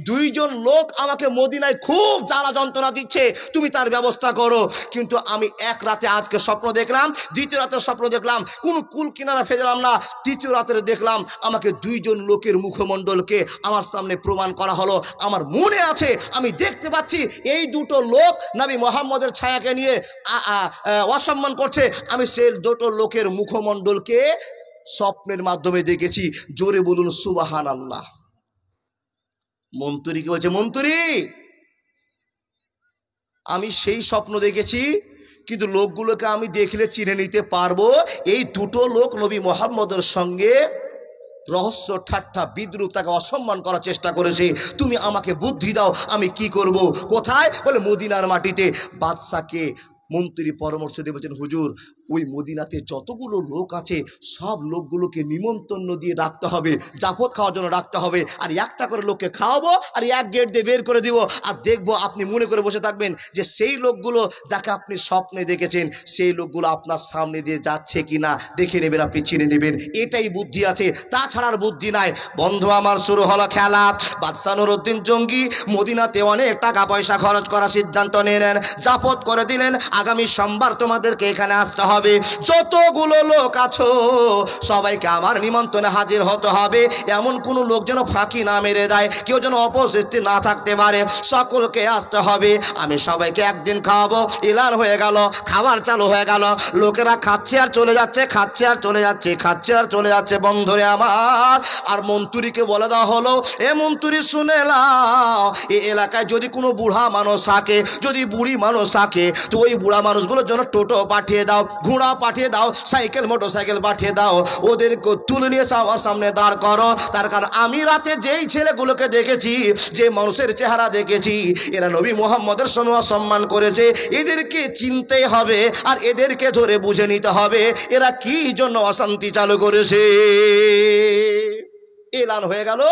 2 জন লোক আমাকে মদিনায় খুব জ্বালা যন্ত্রণা দিচ্ছে, তুমি তার ব্যবস্থা করো। কিন্তু আমি এক রাতে আজকে স্বপ্ন দেখলাম, দ্বিতীয় রাতে স্বপ্ন দেখলাম, কোন কুল কিনারা ফেললাম না, তৃতীয় রাতে দেখলাম আমাকে 2 জন লোকের মুখমণ্ডলকে আমার সামনে প্রমাণ করা হলো। আমার মনে আছে, আমি দেখতে পাচ্ছি এই দুটো লোক নবী মুহাম্মদের ছায়াকে নিয়ে অসম্মান করছে। আমি সেই দুটো লোকের মুখমণ্ডলকে স্বপ্নের মাধ্যমে দেখেছি। জোরে বলুন সুবহানাল্লাহ। মন্ত্রীকে বলছে, মন্ত্রী, আমি সেই স্বপ্ন দেখেছি, কিন্তু লোকগুলোকে আমি দেখলে চিনে নিতে পারবো, এই দুটো লোক নবী মুহাম্মদের সঙ্গে রহস্য ঠাট্টা বিদ্রুপ, তাকে অসম্মান করার চেষ্টা করেছে। তুমি আমাকে বুদ্ধি দাও, আমি কি করব? কোথায়? বলে মদিনার মাটিতে। বাদশাকে মন্ত্রী পরামর্শ দিয়ে বলছেন, হুজুর, ওই মদিনাতে যতগুলো লোক আছে সব লোকগুলোকে নিমন্ত্রণ দিয়ে ডাকতে হবে, জাফত খাওয়ার জন্য ডাকতে হবে, আর একটা করে লোককে খাওয়াবো আর এক গেট দিয়ে বের করে দিব। আর দেখবো, আপনি মনে করে বসে থাকবেন যে সেই লোকগুলো যাকে আপনি স্বপ্নে দেখেছেন সেই লোকগুলো আপনার সামনে দিয়ে যাচ্ছে কিনা দেখে নেবেন, আপনি চিনে নেবেন। এটাই বুদ্ধি আছে, তাছাড়ার বুদ্ধি নাই। বন্ধু আমার, শুরু হলো খেলা। বাদশা নুরউদ্দিন জঙ্গি মদিনাতে অনেক টাকা পয়সা খরচ করার সিদ্ধান্ত নিলেন, জাফত করে দিলেন, আগামী সোমবার তোমাদেরকে এখানে আসতে হবে। হবে, যতগুলো লোক আছো সবাইকে আমার নিমন্ত্রণে হাজির হতে হবে। এমন কোনো লোক যেন ফাঁকি না মেরে দেয়, কেউ যেন উপস্থিত না থাকতে পারে, সকলকে আসতে হবে। আমি সবাইকে একদিন খাওয়াবো। এলান হয়ে গেল, খাবার চালু হয়ে গেল, লোকেরা খাচ্ছে আর চলে যাচ্ছে, খাচ্ছে আর চলে যাচ্ছে, খাচ্ছে আর চলে যাচ্ছে। বন্ধুরে আমার, আর মন্ত্রীকে বলে দেওয়া হলো, এ মন্ত্রী শুনে নাও, এই এলাকায় যদি কোনো বুড়া মানুষ থাকে, যদি বুড়ি মানুষ থাকে, তো ওই বুড়া মানুষগুলোর জন্য টোটো পাঠিয়ে দাও, ঘোড়া পাঠিয়ে দাও, সাইকেল মোটরসাইকেল পাঠিয়ে দাও, ওদেরকে তুলে নিয়ে আমার সামনে দাঁড় করো। তার কারণ আমি রাতে যেই ছেলেগুলোকে দেখেছি, যে মানুষের চেহারা দেখেছি, এরা নবী মুহাম্মদের সম্মান করেছে, এদেরকে চিনতে হবে আর এদেরকে ধরে বুঝে নিতে হবে এরা কি জন্য অশান্তি চালু করেছে। এলান হয়ে গেল,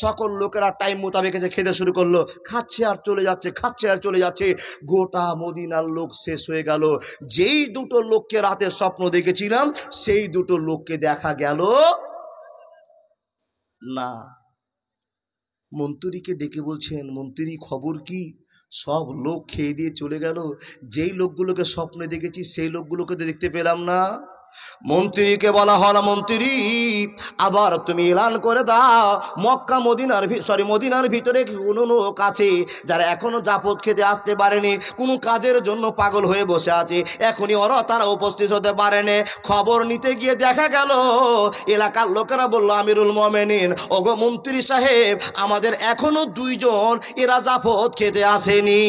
সকল লোকেরা টাইম মোতাবেক এসে খেতে শুরু করলো, খাচ্ছে আর চলে যাচ্ছে, খাচ্ছে আর চলে যাচ্ছে। গোটা মদিনার লোক শেষ হয়ে গেল। যেই দুটো লোককে রাতে স্বপ্ন দেখেছিলাম, সেই দুটো লোককে দেখা গেল না। মন্ত্রীকে ডেকে বলছেন, মন্ত্রী খবর কি? সব লোক খেয়ে দিয়ে চলে গেল, যেই লোকগুলোকে স্বপ্নে দেখেছি সেই লোকগুলোকে তো দেখতে পেলাম না। মন্ত্রীকে বলা হল, মন্ত্রী আবার তুমি এলান করে দাও, মক্কা মদিনার ভিতরে কোনো লোক আছে যারা এখনো জাপত খেতে আসতে পারেনি, কোনো কাজের জন্য পাগল হয়ে বসে আছে, এখনই ওরা তারা উপস্থিত হতে পারেনি। খবর নিতে গিয়ে দেখা গেল এলাকার লোকেরা বলল, আমিরুল মোমেনিন, ওগো মন্ত্রী সাহেব, আমাদের এখনো দুইজন এরা জাপত খেতে আসেনি,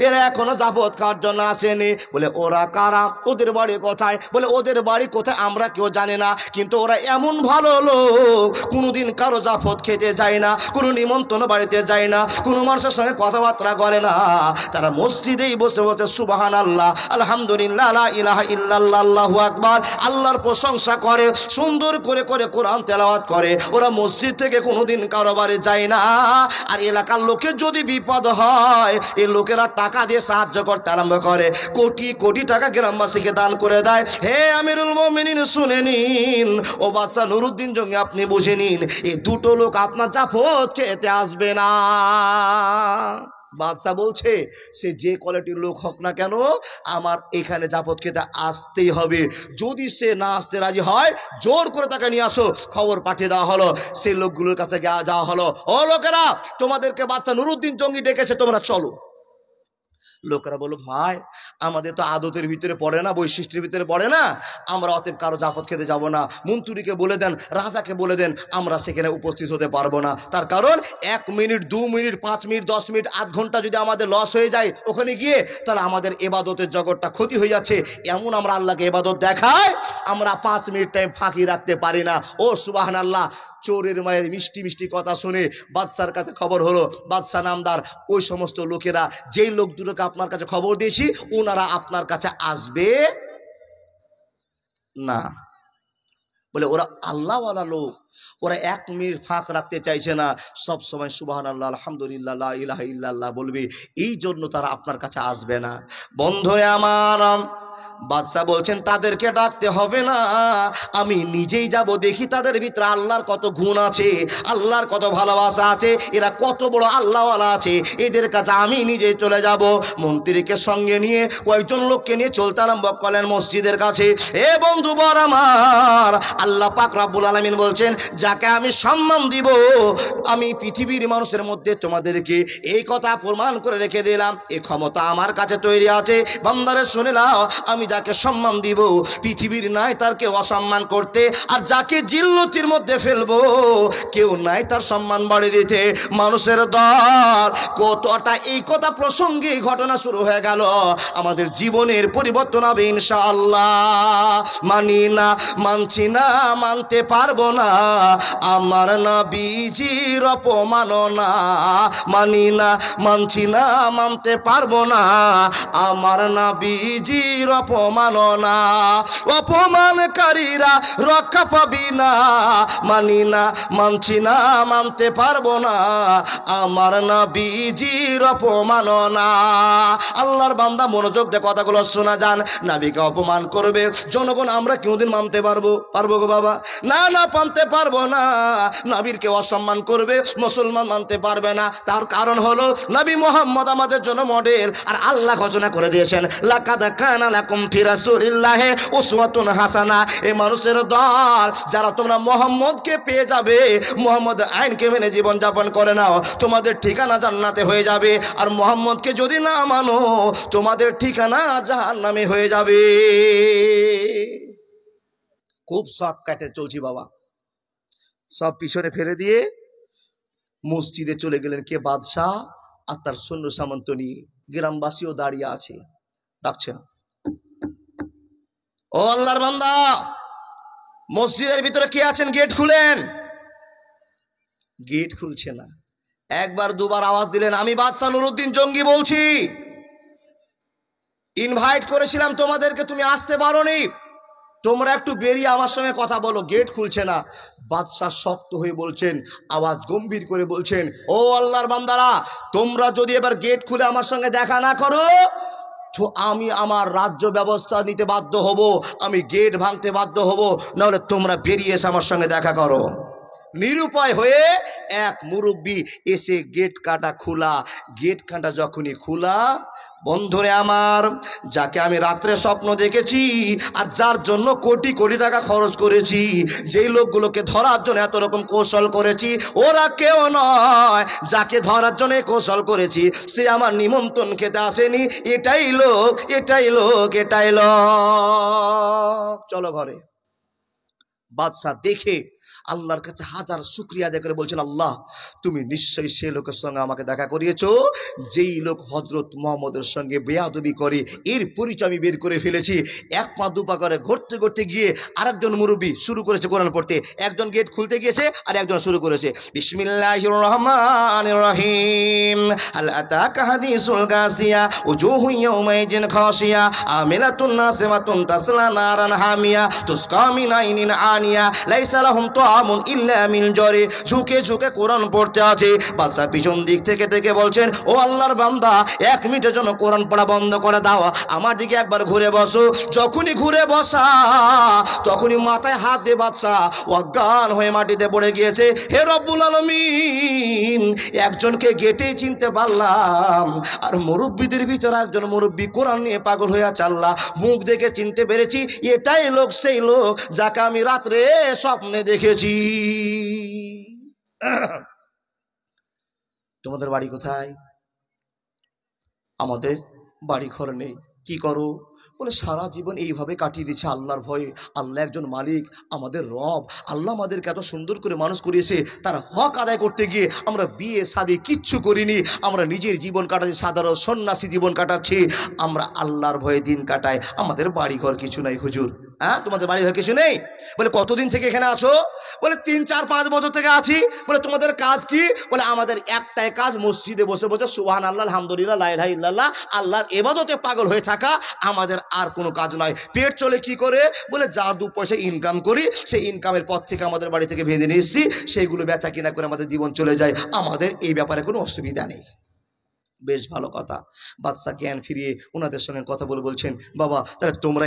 এরা এখনো জাপত খাওয়ার জন্য আসেনি। বলে ওরা কারা? ওদের বাড়ি কোথায়? বলে ওদের বাড়ি কোথায় আমরা কেউ জানে না, কিন্তু ওরা এমন ভালো লোক, কোনোদিন কারো জাফত খেতে যায় না, কোনো নিমন্ত্রণ বাড়িতে যায় না, কোনো মানুষের সঙ্গে কথাবার্তা করে না, তারা মসজিদেই বসে বসে সুবহানাল্লাহ, আলহামদুলিল্লাহ, লা ইলাহা ইল্লাল্লাহ, আল্লাহু আকবার, আল্লাহর প্রশংসা করে, সুন্দর করে করে কোরআন তেলাওয়াত করে। ওরা মসজিদ থেকে কোনোদিন কারো বাড়ি যায় না। আর এলাকার লোকের যদি বিপদ হয়, এই লোকেরা টাকা দিয়ে সাহায্য করতে আরম্ভ করে, কোটি কোটি টাকা গ্রামবাসীকে দান করে দেয়। হে আমিরুল মুমিনিন, শুনে নিন, ও বাদশা নুরুদ্দিন জঙ্গি, আপনি বুঝে নিন, এই দুটো লোক আপনার জাফত খেতে আসবে না। বাদশা বলছে, সে যে কোয়ালিটির লোক হোক না কেন, আমার এখানে জাফত খেতে আসতেই হবে। যদি সে না আসতে রাজি হয়, জোর করে তাকে নিয়ে আসো। খবর পাঠিয়ে দেওয়া হলো, সেই লোকগুলোর কাছে যাওয়া হলো, ও লোকেরা, তোমাদেরকে বাদশা নুরুদ্দিন জঙ্গি ডেকেছে, তোমরা চলো। লোকেরা বলল, ভাই আমাদের তো আদতের ভিতরে পড়ে না, বৈশিষ্ট্যের ভিতরে পড়ে না, আমরা অতএব কারো জাফত খেতে যাব না। মন্ত্রীকে বলে দেন, রাজাকে বলে দেন, আমরা সেখানে উপস্থিত হতে পারবো না। তার কারণ 1 মিনিট, 2 মিনিট, 5 মিনিট, 10 মিনিট, আধ ঘন্টা যদি আমাদের লস হয়ে যায় ওখানে গিয়ে, তাহলে আমাদের এবাদতের জগৎটা ক্ষতি হয়ে যাচ্ছে। এমন আমরা আল্লাহকে এবাদত দেখাই, আমরা 5 মিনিট টাইম ফাঁকি রাখতে পারি না। ও সুবহানাল্লাহ। চোরের মায়ের মিষ্টি মিষ্টি কথা শুনে বাদশার কাছে খবর হলো, বাদশা নামদার ওই সমস্ত লোকেরা, যেই লোক দুটোকে আপনার কাছে খবর দিয়েছি, ওনারা আপনার কাছে আসবে না। বলে ওরা আল্লাহওয়ালা লোক, ওরা 1 মিনিট ফাঁক রাখতে চাইছে না, সব সময় সুবহানাল্লাহ, আলহামদুলিল্লাহ, লা ইলাহা ইল্লাল্লাহ বলবে, এই জন্য তারা আপনার কাছে আসবে না। বন্ধুরে আমার, বাদশা বলছেন, তাদেরকে ডাকতে হবে না, আমি নিজেই যাব, দেখি তাদের ভিতরে আল্লাহর কত গুণ আছে, আল্লাহর কত ভালোবাসা আছে, এরা কত বড় আল্লাহওয়ালা আছে, এদের কাছে আমি নিজেই চলে যাব। মন্ত্রীকে সঙ্গে নিয়ে কয়েকজন লোককে নিয়ে চলতে আরম্ভ করলেন মসজিদের কাছে। এ বন্ধুবর আমার, আল্লাহ পাক রব্বুল আলামিন বলছেন, যাকে আমি সম্মান দিব, আমি পৃথিবীর মানুষের মধ্যে তোমাদেরকে এই কথা প্রমাণ করে রেখে দিলাম, এই ক্ষমতা আমার কাছে তৈরি আছে। বান্দারে শুনে নাও, আমি যাকে সম্মান দিব, পৃথিবীর নাই তার কেউ অসম্মান করতে, আর যাকে জিল্লতির মধ্যে ফেলবো, কেউ নাই তার সম্মান বাড়িয়ে দিতে। মানুষের দল কতটা, এই কথা প্রসঙ্গে ঘটনা শুরু হয়ে গেল, আমাদের জীবনের পরিবর্তন হবে ইনশাআল্লাহ। মানি না, মানছি না, মানতে পারবো না, আমার নবীজির অপমাননা। মানি না, মানছি না, মানতে পারবো না, আমার নবীজির অপমাননা। অপমানকারীরা রক্ষা পাবি না, মানি না, মানছি না, মানতে পারবো না, আমার নবীজির অপমাননা। আল্লাহর বান্দা মনোযোগ দিয়ে কথাগুলো শোনা যান। নবীকে অপমান করবে জনগণ, আমরা কোনদিন মানতে পারবো গো বাবা? না না, মানতে পারবো না। নবীরকে অসম্মান করবে মুসলমান মানতে পারবে না। তার কারণ হলো নবী মুহাম্মদ আমাদের জন্য মডেল, আর আল্লাহ ঘোষণা করে দিয়েছেন, লাকাদ কানা লাকুম ফি রাসূলিল্লাহি উসওয়াতুন হাসানা। এই মানুষের দল যারা তোমরা মুহাম্মদকে পেয়ে যাবে, মুহাম্মদ আইনকে মেনে জীবন যাপন করে নাও, তোমাদের ঠিকানা জান্নাতে হয়ে যাবে। আর মুহাম্মদকে যদি না মানো, তোমাদের ঠিকানা জাহান্নামে হয়ে যাবে। খুব শর্টকাটে চলছি বাবা। সব পিছনে ফেলে দিয়ে মসজিদে চলে গেলেন কে? বাদশাহ আর তার সৈন্য সামন্ত নিয়ে। গ্রামবাসীও দাঁড়িয়ে আছে, ডাকছেন, ও আল্লাহর বান্দা, মসজিদের ভিতরে কে আছেন? গেট খুলেন। গেট খুলছে না। একবার দুবার আওয়াজ দিলেন, আমি বাদশাহ নুরউদ্দিন জঙ্গি বলছি, ইনভাইট করেছিলাম তোমাদেরকে, তুমি আসতে পারোনি, তোমরা একটু বেরিয়ে আমার সঙ্গে কথা বলো। গেট খুলছে না। বাদশাহ শক্ত হয়ে বলছেন, আওয়াজ গম্ভীর করে বলছেন, ও আল্লাহর বান্দারা, তোমরা যদি এবার গেট খুলে আমার সঙ্গে দেখা না করো তো আমি আমার রাজ্য ব্যবস্থা নিতে বাধ্য হব, আমি গেট ভাঙতে বাধ্য হব, নাহলে তোমরা বেরিয়ে এসে আমার সঙ্গে দেখা করো। নিরুপায় হয়ে এক মুরব্বী এসে গেট কাটা খোলা। গেট কাটা যখনই খোলা, বন্ধুরে আমার, যাকে আমি রাত্রে স্বপ্ন দেখেছি আর যার জন্য কোটি কোটি টাকা খরচ করেছি, যেই লোকগুলোকে ধরার জন্য এত রকম কৌশল করেছি, ওরা কেউ নয়। যাকে ধরার জন্য কৌশল করেছি সে আমার নিমন্ত্রণ খেতে আসেনি। এটাই লোক, এটাই লোক, এটাই লোক, চলো ঘরে। বাদশাহ দেখে আল্লাহর কাছে হাজার শুকরিয়া আদায় করে বলছেন, আল্লাহ, তুমি নিশ্চয়ই সে লোকের সঙ্গে আমাকে দেখা করিয়েছো যেই লোক হযরত মুহাম্মদের সঙ্গে বেয়াদবি করে। এর পরিচয় আমি বের করে ফেলেছি। এক পা দুপা করে ঘুরতে ঘুরতে গিয়ে আরেকজন মুরব্বী শুরু করেছে কোরআন পড়তে। একজন গেট খুলতে গিয়েছে আর একজন শুরু করেছে, বিসমিল্লাহির রহমানির রহিম, হাল আতাকা হাদিসুল গাসিয়া উজুহু ইয়াউমাইজিন খাশিয়া আমিলাতুন নাসিমাতুন তাসলা নারান হামিয়া তুসকা মিন আইনিন আনিয়া লাইসা লাহুম তাআমুন ইল্লা মিন জারি। ঝুঁকে ঝুঁকে কোরআন পড়তে আছে। বাদশা পিছন দিক থেকে বলছেন, ও আল্লাহর বান্দা, 1 মিনিটের জন্য কোরআন পড়া বন্ধ করে দাও, আমার দিকে একবার ঘুরে বসো। যখনই ঘুরে বসা, তখনই মাথায় হাত দিয়ে বাদশা অজ্ঞান হয়ে মাটিতে পড়ে গিয়েছে। হে রব্বুল আলামিন, একজনকে গেটেই চিনতে পারলাম, আর মুরব্বীদের ভিতরে একজন মুরব্বী কোরআন নিয়ে পাগল হয়ে আছে। আল্লাহ, মুখ দেখে চিনতে পেরেছি, এটাই লোক, সেই লোক যাকে আমি রাত্রে স্বপ্নে দেখেছি। তোমাদের বাড়ি কোথায়? আমাদের বাড়ি ঘর নেই। কি করো? বলে সারা জীবন এইভাবে কাটিয়ে দিচ্ছে আল্লাহর ভয়ে। আল্লাহ একজন মালিক, আমাদের রব। আল্লাহ আমাদেরকে এত সুন্দর করে মানুষ করিয়েছে, তার হক আদায় করতে গিয়ে আমরা বিয়ে শাদী কিচ্ছু করিনি। আমরা নিজের জীবন কাটাচ্ছি, সাধারণ সন্ন্যাসী জীবন কাটাচ্ছি। আমরা আল্লাহর ভয়ে দিন কাটাই। আমাদের বাড়ি ঘর কিছু নাই হুজুর। হ্যাঁ, তোমাদের বাড়ি ঘর কিছু নেই? বলে কতদিন থেকে এখানে আছো? বলে 3, 4, 5 বছর থেকে আছি। বলে তোমাদের কাজ কি? বলে আমাদের একটাই কাজ, মসজিদে বসে বসে সুবহানাল্লাহ, আলহামদুলিল্লাহ, লা ইলাহা ইল্লাল্লাহ, আল্লাহর ইবাদতে পাগল হয়ে থাকা, আমাদের আর কোনো কাজ নয়। পেট চলে কি করে? বলে যা 2 পয়সা ইনকাম করি, সেই ইনকামের পথ থেকে আমাদের বাড়ি থেকে ভেঙে নিয়ে এসেছি, সেইগুলো বেচা কিনা করে আমাদের জীবন চলে যায়, আমাদের এই ব্যাপারে কোনো অসুবিধা নেই। বেশ ভালো কথা। বাদশা জ্ঞান ফিরিয়ে ওনাদের সঙ্গে কথা বলে বলছেন, বাবা, তাহলে তোমরা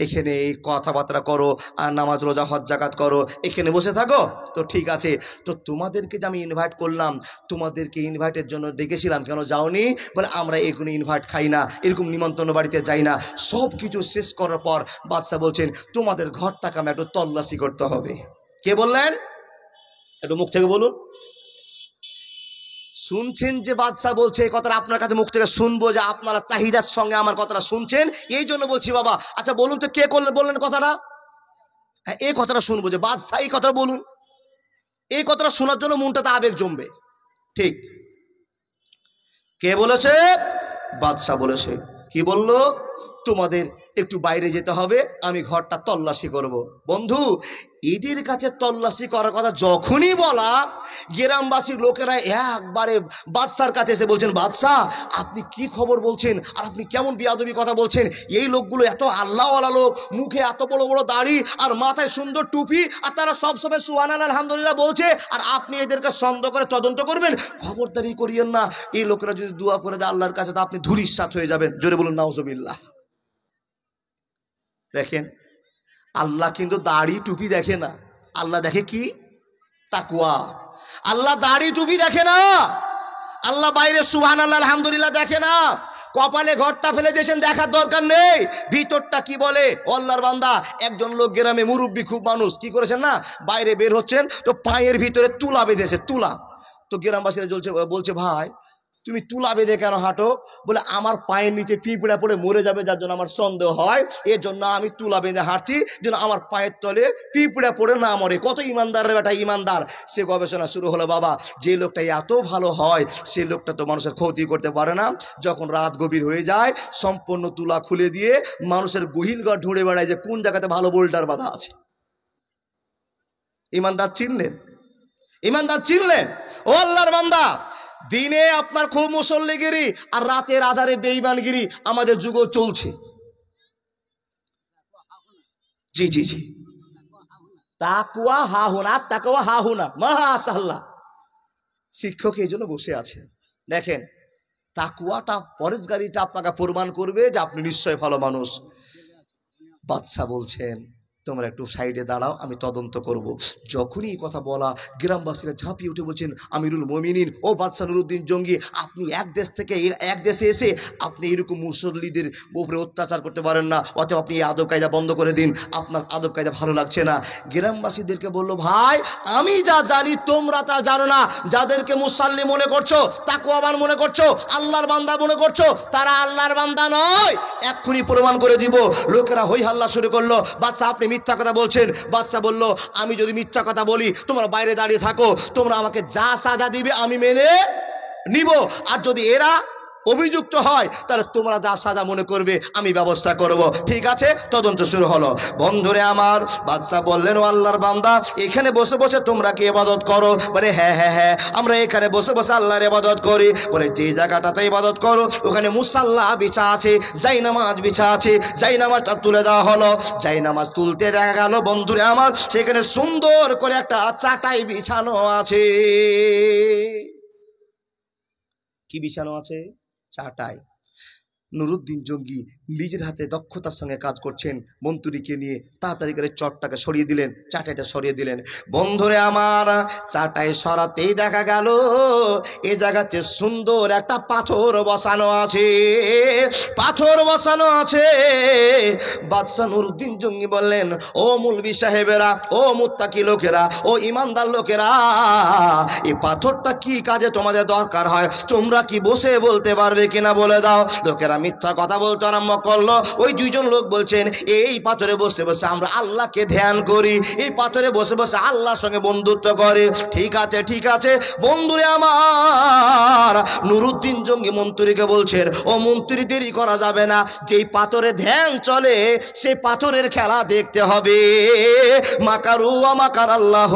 এখানে এই কথাবার্তা করো আর নামাজ রোজা হজ জাকাত করো, এখানে বসে থাকো, তো ঠিক আছে। তো তোমাদেরকে যে আমি ইনভাইট করলাম, তোমাদেরকে ইনভাইটের জন্য ডেকেছিলাম, কেন যাওনি? বলে আমরা এগুলো ইনভাইট খাই না, এরকম নিমন্ত্রণ বাড়িতে যাই না। সব কিছু শেষ করার পর বাদশা বলছেন, তোমাদের ঘরটাকে আমি একটু তল্লাশি করতে হবে। কে বললেন? একটু মুখ থেকে বলুন। শুনছেন যে বাদশা বলছে এই কথাটা, আপনার কাছে মুখ থেকে শুনবো যে আপনারা চাহিদার সঙ্গে আমার কথাটা শুনছেন, এই জন্য বলছি বাবা। আচ্ছা বলুন তো, কে বললেন কথাটা? এই কথাটা শুনবো যে বাদশা এই কথা বলুন। এই কথাটা শোনার জন্য মনটাতে আবেগ জমবে। ঠিক। কে বলেছে? বাদশা বলেছে। কি বলল? তোমাদের একটু বাইরে যেতে হবে, আমি ঘরটা তল্লাশি করব। বন্ধু, এদের কাছে তল্লাশি করার কথা যখনই বলা, গ্রামবাসীর লোকেরা একবারে বাদশার কাছে এসে বলছেন, বাদশা, আপনি কি খবর বলছেন, আর আপনি কেমন বিয়াদবি কথা বলছেন? এই লোকগুলো এত আল্লাহওয়ালা লোক, মুখে এত বড় বড় দাড়ি আর মাথায় সুন্দর টুপি, আর তারা সবসময় সুবহানাল্লাহ আলহামদুলিল্লাহ বলছে, আর আপনি এদেরকে সন্দেহ করে তদন্ত করবেন? খবরদারি করিয়েন না। এই লোকেরা যদি দোয়া করে দেয় আল্লাহর কাছে, তো আপনি ধূলিসাৎ হয়ে যাবেন। জোরে বলুন নাউজুবিল্লাহ। দেখেন, আল্লাহ কিন্তু দাড়ি টুপি দেখে না, আল্লাহ দেখে কি? তাকওয়া। আল্লাহ দাড়ি টুপি দেখে না, আল্লাহ বাইরে সুবহানাল্লাহ আলহামদুলিল্লাহ দেখে না, কপালে ঘরটা ফেলে দিয়েছেন, দেখার দরকার নেই ভিতরটা কি বলে। আল্লাহর বান্দা, একজন লোক গ্রামে মুরব্বী খুব মানুষ কি করেছেন না, বাইরে বের হচ্ছেন তো পায়ের ভিতরে তুলা বেঁধেছে, তুলা। তো গ্রামবাসীরা বলছে ভাই তুমি তুলা বেঁধে কেন হাঁটো? বলে আমার পায়ের নিচে পিঁপড়া পড়ে মরে যাবে, যার জন্য আমার সন্দেহ হয়, এর জন্য আমি তুলা বেঁধে হাঁটছি, যেন আমার পায়ের তলে পিঁপড়া পড়ে না মরে। কত ইমানদার বেটা, ইমানদার। সে গবেষণা শুরু হলো, বাবা যে লোকটা এত ভালো হয় সে লোকটা তো মানুষের ক্ষতি করতে পারে না। যখন রাত গভীর হয়ে যায় সম্পূর্ণ তুলা খুলে দিয়ে মানুষের গহীনঘর ঢুঁড়ে বেড়ায় যে কোন জায়গাতে ভালো বোল্টার বাঁধা আছে। ইমানদার চিনলেন? ইমানদার চিনলেন? ও আল্লাহর বান্দা, দিনে আপনার খুব মুসল্লিগিরি আর রাতের আধারে বেঈমানগিরি আমাদের যুগও চলছে। জি জি জি, তাকওয়া হাহুনা, তাকওয়া হাহুনা, মাশাআল্লাহ। শিক্ষক এই জন্য বসে আছেন। দেখেন তাকওয়াটা, পরেশগারিটা আপনাকে প্রমাণ করবে যে আপনি নিশ্চয় ভালো মানুষ। বাদশা বলছেন তোমরা একটু সাইডে দাঁড়াও, আমি তদন্ত করব। যখনই এই কথা বলা গ্রামবাসীরা ঝাঁপিয়ে উঠে বলছেন আমিরুল মুমিনিন ও বাদশা নুরুদ্দিন জঙ্গি, আপনি এক দেশ থেকে এক দেশে এসে আপনি এরকম মুসল্লিদের উপরে অত্যাচার করতে পারেন না, অতএব আপনি এই আদব কায়দা বন্ধ করে দিন, আপনার আদব কায়দা ভালো লাগছে না। গ্রামবাসীদেরকে বলল ভাই আমি যা জানি তোমরা তা জানো না, যাদেরকে মুসাল্লি মনে করছো, তাকওয়াবান মনে করছো, আল্লাহর বান্দা মনে করছো, তারা আল্লাহর বান্দা নয়, এক্ষুনি প্রমাণ করে দিব। লোকেরা হই হাল্লা শুরু করলো, বাদশা আপনি মিথ্যা কথা বলছেন। বাদশা বলল আমি যদি মিথ্যা কথা বলি তোমরা বাইরে দাঁড়িয়ে থাকো, তোমরা আমাকে যা সাজা দিবে আমি মেনে নিব, আর যদি এরা অভিযুক্ত হয় তাহলে তোমরা যা সাজা মনে করবে আমি ব্যবস্থা করব। ঠিক আছে, তদন্ত শুরু হলো। বন্ধুরে আমার, বাদশা বললেন ও আল্লাহর বান্দা এখানে বসে বসে তোমরা কি ইবাদত করো? বলে হ্যাঁ হ্যাঁ হ্যাঁ আমরা এখানে বসে বসে আল্লাহর ইবাদত করি। বলে যে জায়গাটাতে ইবাদত করো ওখানে মুসাল্লা বিছা আছে, যাই নামাজ বিছা আছে, যাই নামাজটা তুলে দেওয়া হলো। যাই নামাজ তুলতে দেখা গেল বন্ধুরে আমার সেখানে সুন্দর করে একটা চাটাই বিছানো আছে। কি বিছানো আছে? চাটাই। নুরুদ্দিন জঙ্গি নিজের হাতে দক্ষতার সঙ্গে কাজ করছেন, মন্ত্রীকে নিয়ে তাড়াতাড়ি করে চটটাকে সরিয়ে দিলেন, চাটাইটা সরিয়ে দিলেন। বন্ধুরে আমার, চাটাই সরাতেই দেখা গেল এই জায়গাতে সুন্দর একটা পাথর বসানো আছে, পাথর বসানো আছে। বাদশা নুরুদ্দিন জঙ্গি বললেন ও মৌলবি সাহেবেরা, ও মুত্তাকি লোকেরা, ও ইমানদার লোকেরা, এই পাথরটা কি কাজে তোমাদের দরকার হয় তোমরা কি বসে বলতে পারবে কিনা বলে দাও। লোকেরা মিথ্যা কথা বলতে আরম্ভ করলো। ওই দুইজন লোক বলছেন এই পাথরে বসে বসে আমরা আল্লাহকে ধ্যান করি, এই পাথরে বসে বসে আল্লাহর সঙ্গে বন্ধুত্ব করে। ঠিক আছে ঠিক আছে বন্ধুরে আমার, নুরুদ্দিন জঙ্গি মন্ত্রীকে বলছেন ও মন্ত্রী দেরি করা যাবে না, যেই পাথরে ধ্যান চলে সেই পাথরের খেলা দেখতে হবে। মাকারু ওয়া মাকার আল্লাহ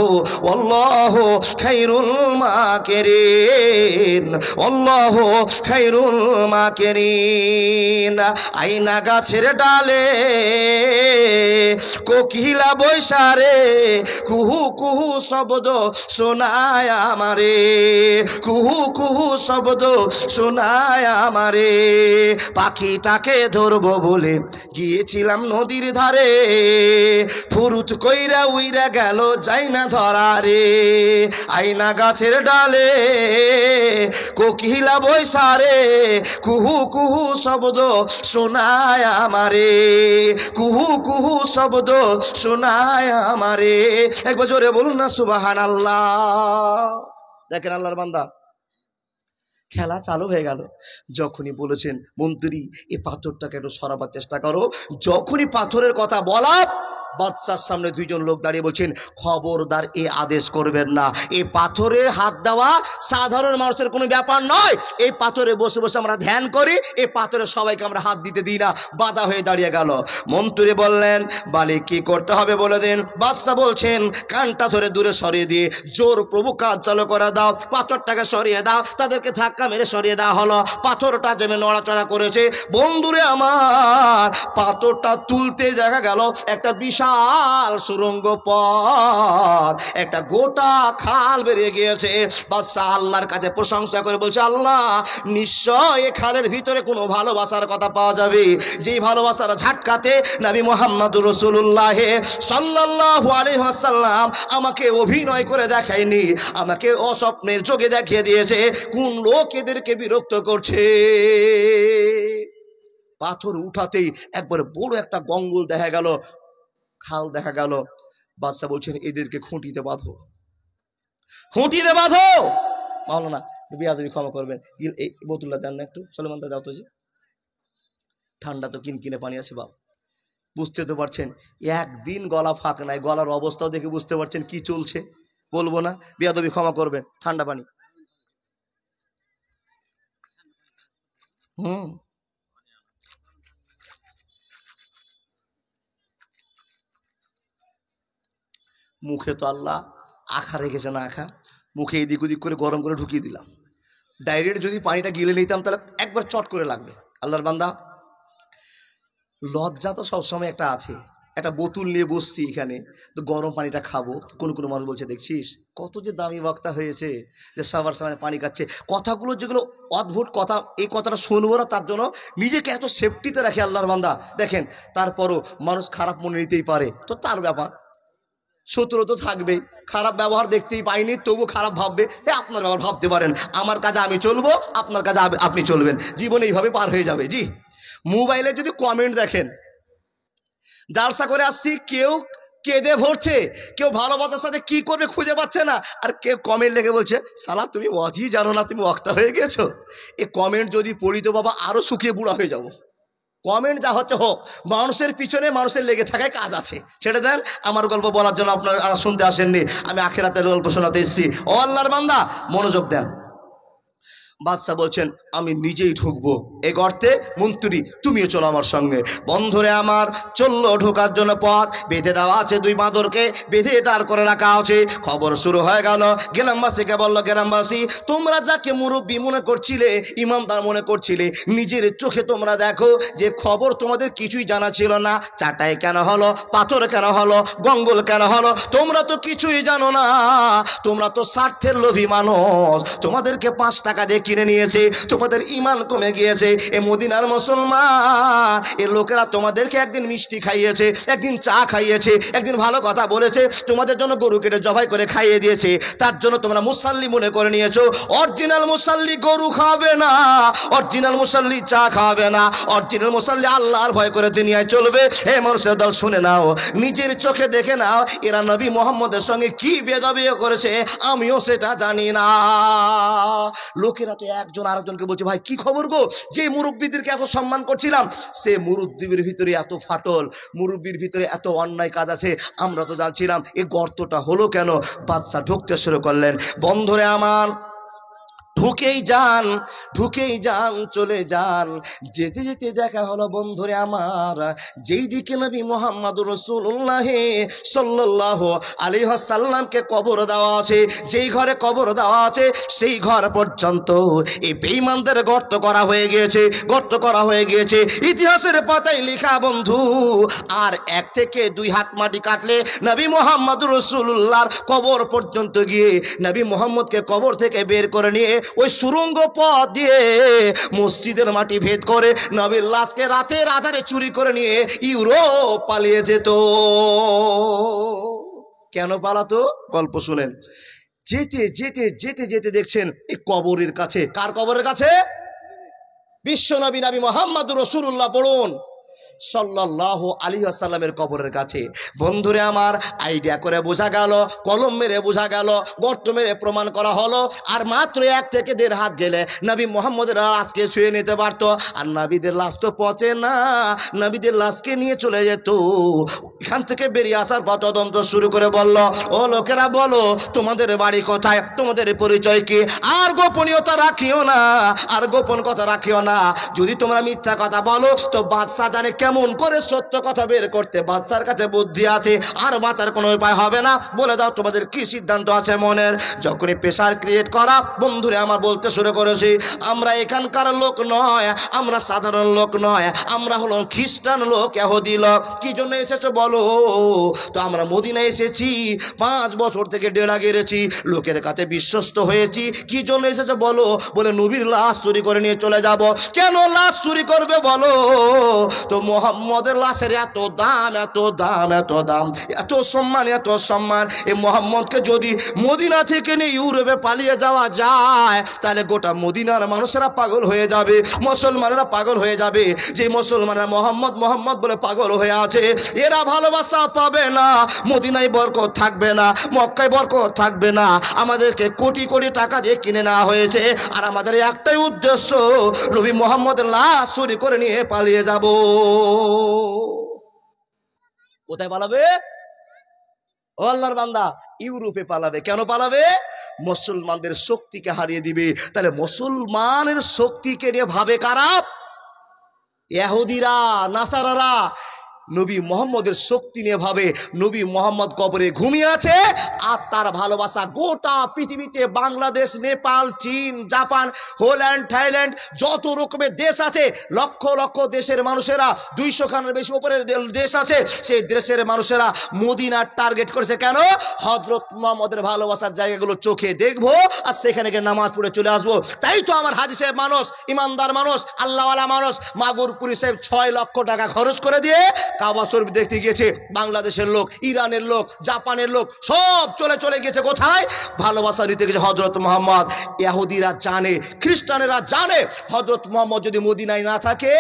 আল্লাহু খায়রুল মাকিরিন, আল্লাহু খায়রুল মাকিরিন। আইনা গাছের ডালে কোকিলা বৈশারে কুহু কুহু শব্দ শোনায় আমারে, কুহু কুহু শব্দ শোনায় আমারে। পাখিটাকে ধরবো বলে গিয়েছিলাম নদীর ধারে, ফুরুত কইরা উইরা গেল যাই না ধরা রে। আইনা গাছের ডালে কোকিলা বৈশারে কুহু কুহু শব্দ শোনায় আমারে, কুহু কুহু শব্দ শোনায় আমারে। একবার জোরে বলুন না সুবহানাল্লাহ। দেখেন আল্লাহর বান্দা, খেলা চালু হয়ে গেল। যখনই বলেছেন মন্ত্রী এই পাথরটাকে একটু সরাবার চেষ্টা করো, যখনই পাথরের কথা বলা বাদশার সামনে দুইজন লোক দাঁড়িয়ে বলছেন খবরদার এ আদেশ করবেন না, এই পাথরে হাত দেওয়া সাধারণ মানুষের কোনো ব্যাপার নয়, এই পাথরে বসে বসে আমরা ধ্যান করি, এই পাথরে সবাইকে আমরা হাত দিতে দিই না। বাধা হয়ে দাঁড়িয়ে গেল। মন্ত্রী বললেন বালি কি করতে হবে বলে দিন। বাদশা বলছেন কানটা ধরে দূরে সরিয়ে দিয়ে জোর প্রভু কাজ চালু করে দাও, পাথরটাকে সরিয়ে দাও। তাদেরকে ধাক্কা মেরে সরিয়ে দেওয়া হলো। পাথরটা যেমন নড়াচড়া করেছে বন্ধুরে আমার, পাথরটা তুলতে দেখা গেল একটা বিশাল বিশাল সুরঙ্গ পথ, একটা গোটা খাল বেরিয়ে গিয়েছে। বাদশা আল্লাহর কাছে প্রশংসা করে বলছে, আল্লাহ নিশ্চয় এই খালের ভিতরে কোনো ভালোবাসার কথা পাওয়া যাবে, যেই ভালোবাসার ঝাটকাতে নবী মুহাম্মদুর রাসূলুল্লাহ সাল্লাল্লাহু আলাইহি ওয়াসাল্লাম আমাকে অভিনয় করে দেখায়নি, আমাকে অস্বপ্নের চোখে দেখিয়ে দিয়েছে কোন লোক এদেরকে বিরক্ত করছে। পাথর উঠাতেই একবার বড় একটা গঙ্গল দেখা গেল, খাল দেখা গেল। বাদশা বলছেন, এদেরকে খুঁটিতে বাঁধো, খুঁটিতে বাঁধো। মাওলানা বিয়াদবি ক্ষমা করবেন, এই বোতলটা দেন না একটু, সলমান দা দাও তো, যে ঠান্ডা তো কিনকিনে পানি আছে বাপ। বুঝতে তো পারছেন একদিন গলা ফাঁক নাই, গলার অবস্থাও দেখে বুঝতে পারছেন কি চলছে। বলবো না, বিয়াদবি ক্ষমা করবেন, ঠান্ডা পানি। মুখে তো আল্লাহ আখা রেখেছে না, আখা মুখে এদিক ওদিক করে গরম করে ঢুকিয়ে দিলাম। ডাইরেক্ট যদি পানিটা গিলে নিতাম তাহলে একবার চট করে লাগবে। আল্লাহর বান্দা, লজ্জা তো সবসময় একটা আছে। একটা বোতল নিয়ে বসছি এখানে, তো গরম পানিটা খাবো, কোনো কোনো মানুষ বলছে দেখছিস কত যে দামি বক্তা হয়েছে যে সবার সামনে পানি খাচ্ছে। কথাগুলো যেগুলো অদ্ভুত কথা, এই কথাটা শুনবো না, তার জন্য নিজেকে এত সেফটিতে রাখে আল্লাহর বান্দা। দেখেন তারপরও মানুষ খারাপ মনে নিতেই পারে, তো তার ব্যাপার, শত্রু তো থাকবেই, খারাপ ব্যবহার দেখতেই পাইনি তবু খারাপ ভাববে, আপনার ব্যবহার ভাবতে পারেন, আমার কাজে আমি চলবো, আপনার কাজে আপনি চলবেন, জীবন এইভাবে পার হয়ে যাবে। জি, মোবাইলে যদি কমেন্ট দেখেন, জালসা করে আসছি, কেউ কেঁদে ভরছে, কেউ ভালোবাসার সাথে কি করবে খুঁজে পাচ্ছে না, আর কেউ কমেন্ট লিখে বলছে সালা তুমি ওয়াজই জানো না, তুমি ওয়াক্তা হয়ে গেছো। এই কমেন্ট যদি পড়ি তো বাবা আরো শুকিয়ে বুড়া হয়ে যাব। কমেন্ট যা হচ্ছে হোক, মানুষের পিছনে মানুষের লেগে থাকায় কাজ আছে। ছেড়ে দেন, আমার গল্প বলার জন্য আপনারা শুনতে আসেননি, আমি আখিরাতের গল্প শোনাতে এসেছি। ও আল্লাহর বান্দা মনোযোগ দেন। বাদশা বলছেন, আমি নিজেই ঢুকবো এই গর্তে, মন্ত্রী তুমিও চলো আমার সঙ্গে। বন্ধুরে আমার চললো ঢোকার জন্য পথ, বেঁধে দেওয়া আছে দুই বাঁদরকে, বেঁধে টার করে রাখা আছে। খবর শুরু হয়ে গেল, গ্রামবাসীকে বললো, গ্রামবাসী তোমরা যাকে মুরব্বী মনে করছিলে, ইমামদার মনে করছিলে, নিজের চোখে তোমরা দেখো যে খবর তোমাদের কিছুই জানা ছিল না। চাটাই কেন হলো, পাথর কেন হলো, গঙ্গল কেন হলো, তোমরা তো কিছুই জানো না, তোমরা তো স্বার্থের লোভী মানুষ। তোমাদেরকে 5 টাকা দিয়ে কিনে নিয়েছে, তোমাদের ঈমান কমে গিয়েছে। এ মদিনার মুসলমান, এ লোকেরা তোমাদেরকে একদিন মিষ্টি খাইয়েছে, একদিন চা খাইয়েছে, একদিন ভালো কথা বলেছে, তোমাদের জন্য গরু কেটে জবাই করে খাইয়ে দিয়েছে, তার জন্য তোমরা মুসাল্লি মনে করে নিয়েছো। অরিজিনাল মুসাল্লি গরু খাবে না, অরিজিনাল মুসাল্লি চা খাবে না, অরিজিনাল মুসাল্লি আল্লাহর ভয় করে দুনিয়ায় চলবে। হে মানুষের দল শুনে নাও, নিজের চোখে দেখে নাও, এরা নবী মুহাম্মদের সঙ্গে কি বেদাবি করেছে আমিও সেটা জানি না। লোকেরা তো একজন আরেকজনকে বলছে, ভাই কি খবর গো, যে মুরব্বীদেরকে এত সম্মান করছিলার, সে মুরব্বীর ভিতরে এত ফাটল, মুরব্বীর ভিতরে এত অন্যায় কাজ আছে, আমরা তো জানছিলাম এই গর্তটা হলো কেন। বাদশা ঢুকতে শুরু করলেন। বন্ধুরে আমার ঢুকেই যান চলে যান, যেতে যেতে দেখা হলো বন্ধুরে আমার, যেই দিকে নবী মুহাম্মদুর রাসূলুল্লাহ সাল্লাল্লাহু আলাইহি ওয়াসাল্লামকে কবর দেওয়া আছে, যেই ঘরে কবর দেওয়া আছে সেই ঘর পর্যন্ত এই বেঈমানদের গর্ত করা হয়ে গিয়েছে। ইতিহাসের পাতায় লেখা বন্ধু, আর 1 থেকে 2 হাত মাটি কাটলে নবী মুহাম্মদুর রাসূলুল্লাহর কবর পর্যন্ত গিয়ে নবী মুহাম্মদকে কবর থেকে বের করে নিয়ে ওই সুরঙ্গ পথ দিয়ে মসজিদের মাটি ভেদ করে নবীর লাশকে রাতের আধারে চুরি করে নিয়ে ইউরোপ পালিয়ে যেত। কেন পালাতো? গল্প শুনেন। যেতে যেতে যেতে যেতে দেখছেন এই কবরের কাছে, কার কবরের কাছে? বিশ্ব নবী নবী মুহাম্মদুর রাসূলুল্লাহ পড়ুন সাল্লাল্লাহু আলাইহি ওয়াসাল্লামের কবরের কাছে। বন্ধুরে আমার আইডিয়া করে বোঝা গেল, কলম মেরে বোঝা গেল, গর্ত মেরে প্রমাণ করা হলো, আর মাত্র 1 থেকে 1.5 হাত গেলে নবী মুহাম্মদের লাশকে ছুঁয়ে নিতে পারতো। আর নবীদের লাশ তো পচে না, নবীদের লাশকে নিয়ে চলে যেত। এখান থেকে বেরিয়ে আসার পর তদন্ত শুরু করে বলল, ও লোকেরা বলো তোমাদের বাড়ি কোথায়, তোমাদের পরিচয় কি? আর গোপনীয়তা রাখিও না, আর গোপন কথা রাখিও না। যদি তোমরা মিথ্যা কথা বলো তো বাদশা জানে কেমন করে সত্য কথা বের করতে। বাচ্চার কাছে বুদ্ধি আছে, আর বাঁচার কোনো উপায় হবে না। বলে দাও তোমাদের কি সিদ্ধান্ত আছে মনের। যখনই প্রেশার ক্রিয়েট করা বন্ধুরে আমার বলতে শুরু করেছি, আমরা এখানকার লোক নয়, আমরা সাধারণ লোক নয়, আমরা হলো খ্রিস্টান লোক, ইহুদি লোক। কি জন্য এসেছো বলো? তো আমরা মদিনায় এসেছি, 5 বছর থেকে ডেরা গেড়েছি, লোকের কাছে বিশ্বস্ত হয়েছি। কি জন্য এসেছো বলো? বলে নবীর লাশ চুরি করে নিয়ে চলে যাব। কেন লাশ চুরি করবে বলো? তো মোহাম্মদের লাশের এত দাম, এত দাম, এত দাম, এত সম্মান, এত সম্মান। এই মোহাম্মদকে যদি মদিনা থেকে নিয়ে ইউরোপে পালিয়ে যাওয়া যায়, তাহলে গোটা মদিনার মানুষেরা পাগল হয়ে যাবে, মুসলমানেরা পাগল হয়ে যাবে। যে মুসলমানরা মোহাম্মদ মোহাম্মদ বলে পাগল হয়ে আছে, এরা ভালোবাসা পাবে না। মদিনায় বরকত থাকবে না, মক্কায় বরকত থাকবে না। আমাদেরকে কোটি কোটি টাকা দিয়ে কিনে নেওয়া হয়েছে, আর আমাদের একটাই উদ্দেশ্য, নবী মোহাম্মদের লাশ চুরি করে নিয়ে পালিয়ে যাব। কোথায় পালাবে? ও আল্লাহর বান্দা, ইউরোপে পালাবে। কেন পালাবে? মুসলমানদের শক্তিকে হারিয়ে দিবে। তাহলে মুসলমানের শক্তিকে নিয়ে ভাবে কারা? ইহুদিরা, নাসারারা। নবী মোহাম্মদের শক্তি নিয়ে ভাবে নবী মোহাম্মদ কবরে ঘুমিয়ে আছে, আর তার ভালোবাসা গোটা পৃথিবীতে, বাংলাদেশ, নেপাল, চীন, জাপান, হোল্যান্ড, থাইল্যান্ড, যত রকমের দেশ আছে, লক্ষ লক্ষ দেশের মানুষেরা, 200 খানের বেশি উপরে দেশ আছে, সেই দেশের মানুষেরা মদিনার টার্গেট করেছে। কেন? হযরত মুহাম্মদের ভালোবাসার জায়গাগুলো চোখে দেখবো, আর সেখানে গিয়ে নামাজ পড়ে চলে আসবো। তাই তো আমার হাজী সাহেব মানুষ, ইমানদার মানুষ, আল্লাহওয়ালা মানুষ, মাগুরপুরি সাহেব 6 লক্ষ টাকা খরচ করে দিয়ে কাবা শরীফ দেখতে গিয়েছে। বাংলাদেশের লোক, ইরানের লোক, জাপানের লোক সব চলে গেছে কোথায়? ভালোবাসা নিতে গেছে হযরত মুহাম্মদ। ইহুদিরা জানে, খ্রিস্টানেরা জানে, হযরত মুহাম্মদ যদি মদিনায় না থাকে,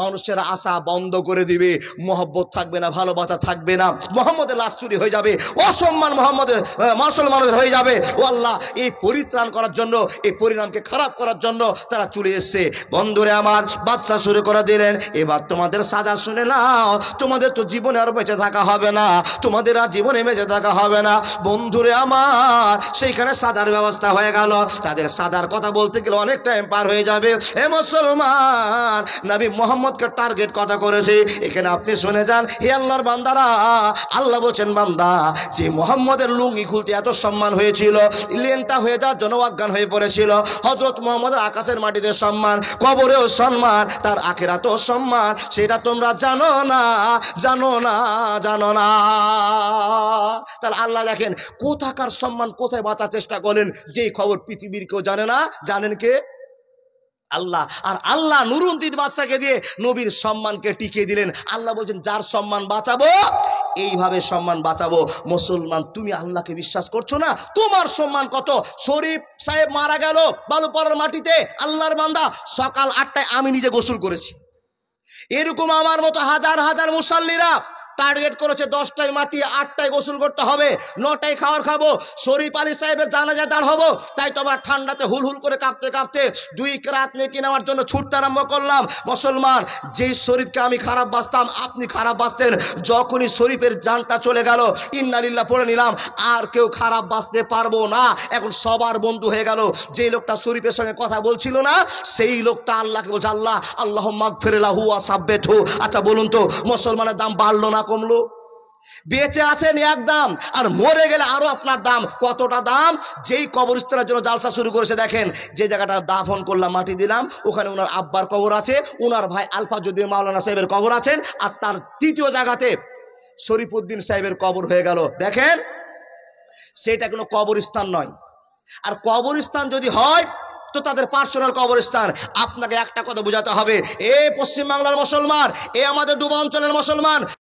মানুষেরা আশা বন্ধ করে দিবে, মহব্বত থাকবে না, ভালোবাসা থাকবে না, মুহাম্মদের লাশ চুরি হয়ে যাবে, অসম্মান মুহাম্মদের মুসলমানদের হয়ে যাবে। ও আল্লাহ, এই পরিত্রাণ করার জন্য, এই পরিণামকে খারাপ করার জন্য তারা চলে এসছে। বন্ধুরে আমার, বাদশা শুরু করে দিলেন, এবার তোমাদের সাজা শুনে নাও। তোমাদের তো জীবনে আর বেঁচে থাকা হবে না, তোমাদের আর জীবনে বেঁচে থাকা হবে না। বন্ধুরে আমার, সেইখানে সাজার ব্যবস্থা হয়ে গেল। তাদের সাজার কথা বলতে গেলে অনেক টাইম পার হয়ে যাবে। এ মুসলমান, নবী মুহাম্মদকে টার্গেট কটা করেছে, এখানে আপনি শুনে যান। হে আল্লাহর বান্দারা, আল্লাহ বলছেন, বান্দা, যে মুহাম্মদের লুঙ্গি খুলতে এত সম্মান হয়েছিল, লেংটা হয়ে যাওয়ার জন্য অজ্ঞান হয়ে পড়েছিল, হযরত মুহাম্মদের আকাশের মাটিতে সম্মান, কবরেও সম্মান, তার আখিরাতেও সম্মান, সেটা তোমরা জানো না, জানো না, জানো না। তাহলে আল্লাহ দেখেন কোথাকার সম্মান কোথায় বাঁচার চেষ্টা করেন, যেই খবর পৃথিবীর কেউ জানে না। জানেন কে? আল্লাহ। আর আল্লাহ নুরুদ্দিন বাদশাকে দিয়ে নবীর সম্মানকে টিকিয়ে দিলেন। আল্লাহ বলছেন, যার সম্মান বাঁচাবো, এইভাবে সম্মান বাঁচাবো। মুসলমান, তুমি আল্লাহকে বিশ্বাস করছো না? তোমার সম্মান কত? শরীফ সাহেব মারা গেল বালুপাড়ার মাটিতে, আল্লাহর বান্দা, সকাল 8টায় আমি নিজে গোসল করেছি। এরকম আমার মতো হাজার হাজার মুসাল্লিরা টার্গেট করেছে 10টায় মাটি, 8টায় গোসল করতে হবে, 9টায় খাবার খাবো, শরীফ আলী সাহেবের জানাজায় দাঁড় হবো। তাই তো আমরা ঠান্ডাতে হুলহুল করে কাঁপতে কাঁপতে 2 রাত নেকি নেওয়ার জন্য ছুটতে আরম্ভ করলাম। মুসলমান, যেই শরীফকে আমি খারাপ বাসতাম, আপনি খারাপ বাসতেন, যখনই শরীফের জানটা চলে গেল, ইন্না লিল্লাহ পড়ে নিলাম, আর কেউ খারাপ বাসতে পারবো না। এখন সবার বন্ধু হয়ে গেল। যে লোকটা শরীফের সঙ্গে কথা বলছিল না, সেই লোকটা আল্লাহকে বলছে, আল্লাহ আল্লাহুম্মা মাগফির লাহু ওয়া সাব্বিতহু। আচ্ছা বলুন তো, মুসলমানের দাম বাড়লো না কমলো? বেঁচে আছেন এক দাম, আর মরে গেলে আরো আপনার দাম। কতটা দাম? যেই কবরস্থানের জন্য জালসা শুরু করেছে, দেখেন যে জায়গাটা দাফন করলাম, মাটি দিলাম, ওখানে ওনার আব্বার কবর আছে, ওনার ভাই আলফাজুদ্দিন মাওলানা সাহেবের কবর আছেন, আর তার তৃতীয় জায়গাতে শরীফুদ্দিন সাহেবের কবর হয়ে গেল। দেখেন, সেটা কোনো কবরস্থান নয়। আর কবরস্থান যদি হয় তো তাদের পার্সোনাল কবরস্থান। আপনাকে একটা কথা বোঝাতে হবে, এ পশ্চিম বাংলার মুসলমান, এ আমাদের ডুবা অঞ্চলের মুসলমান,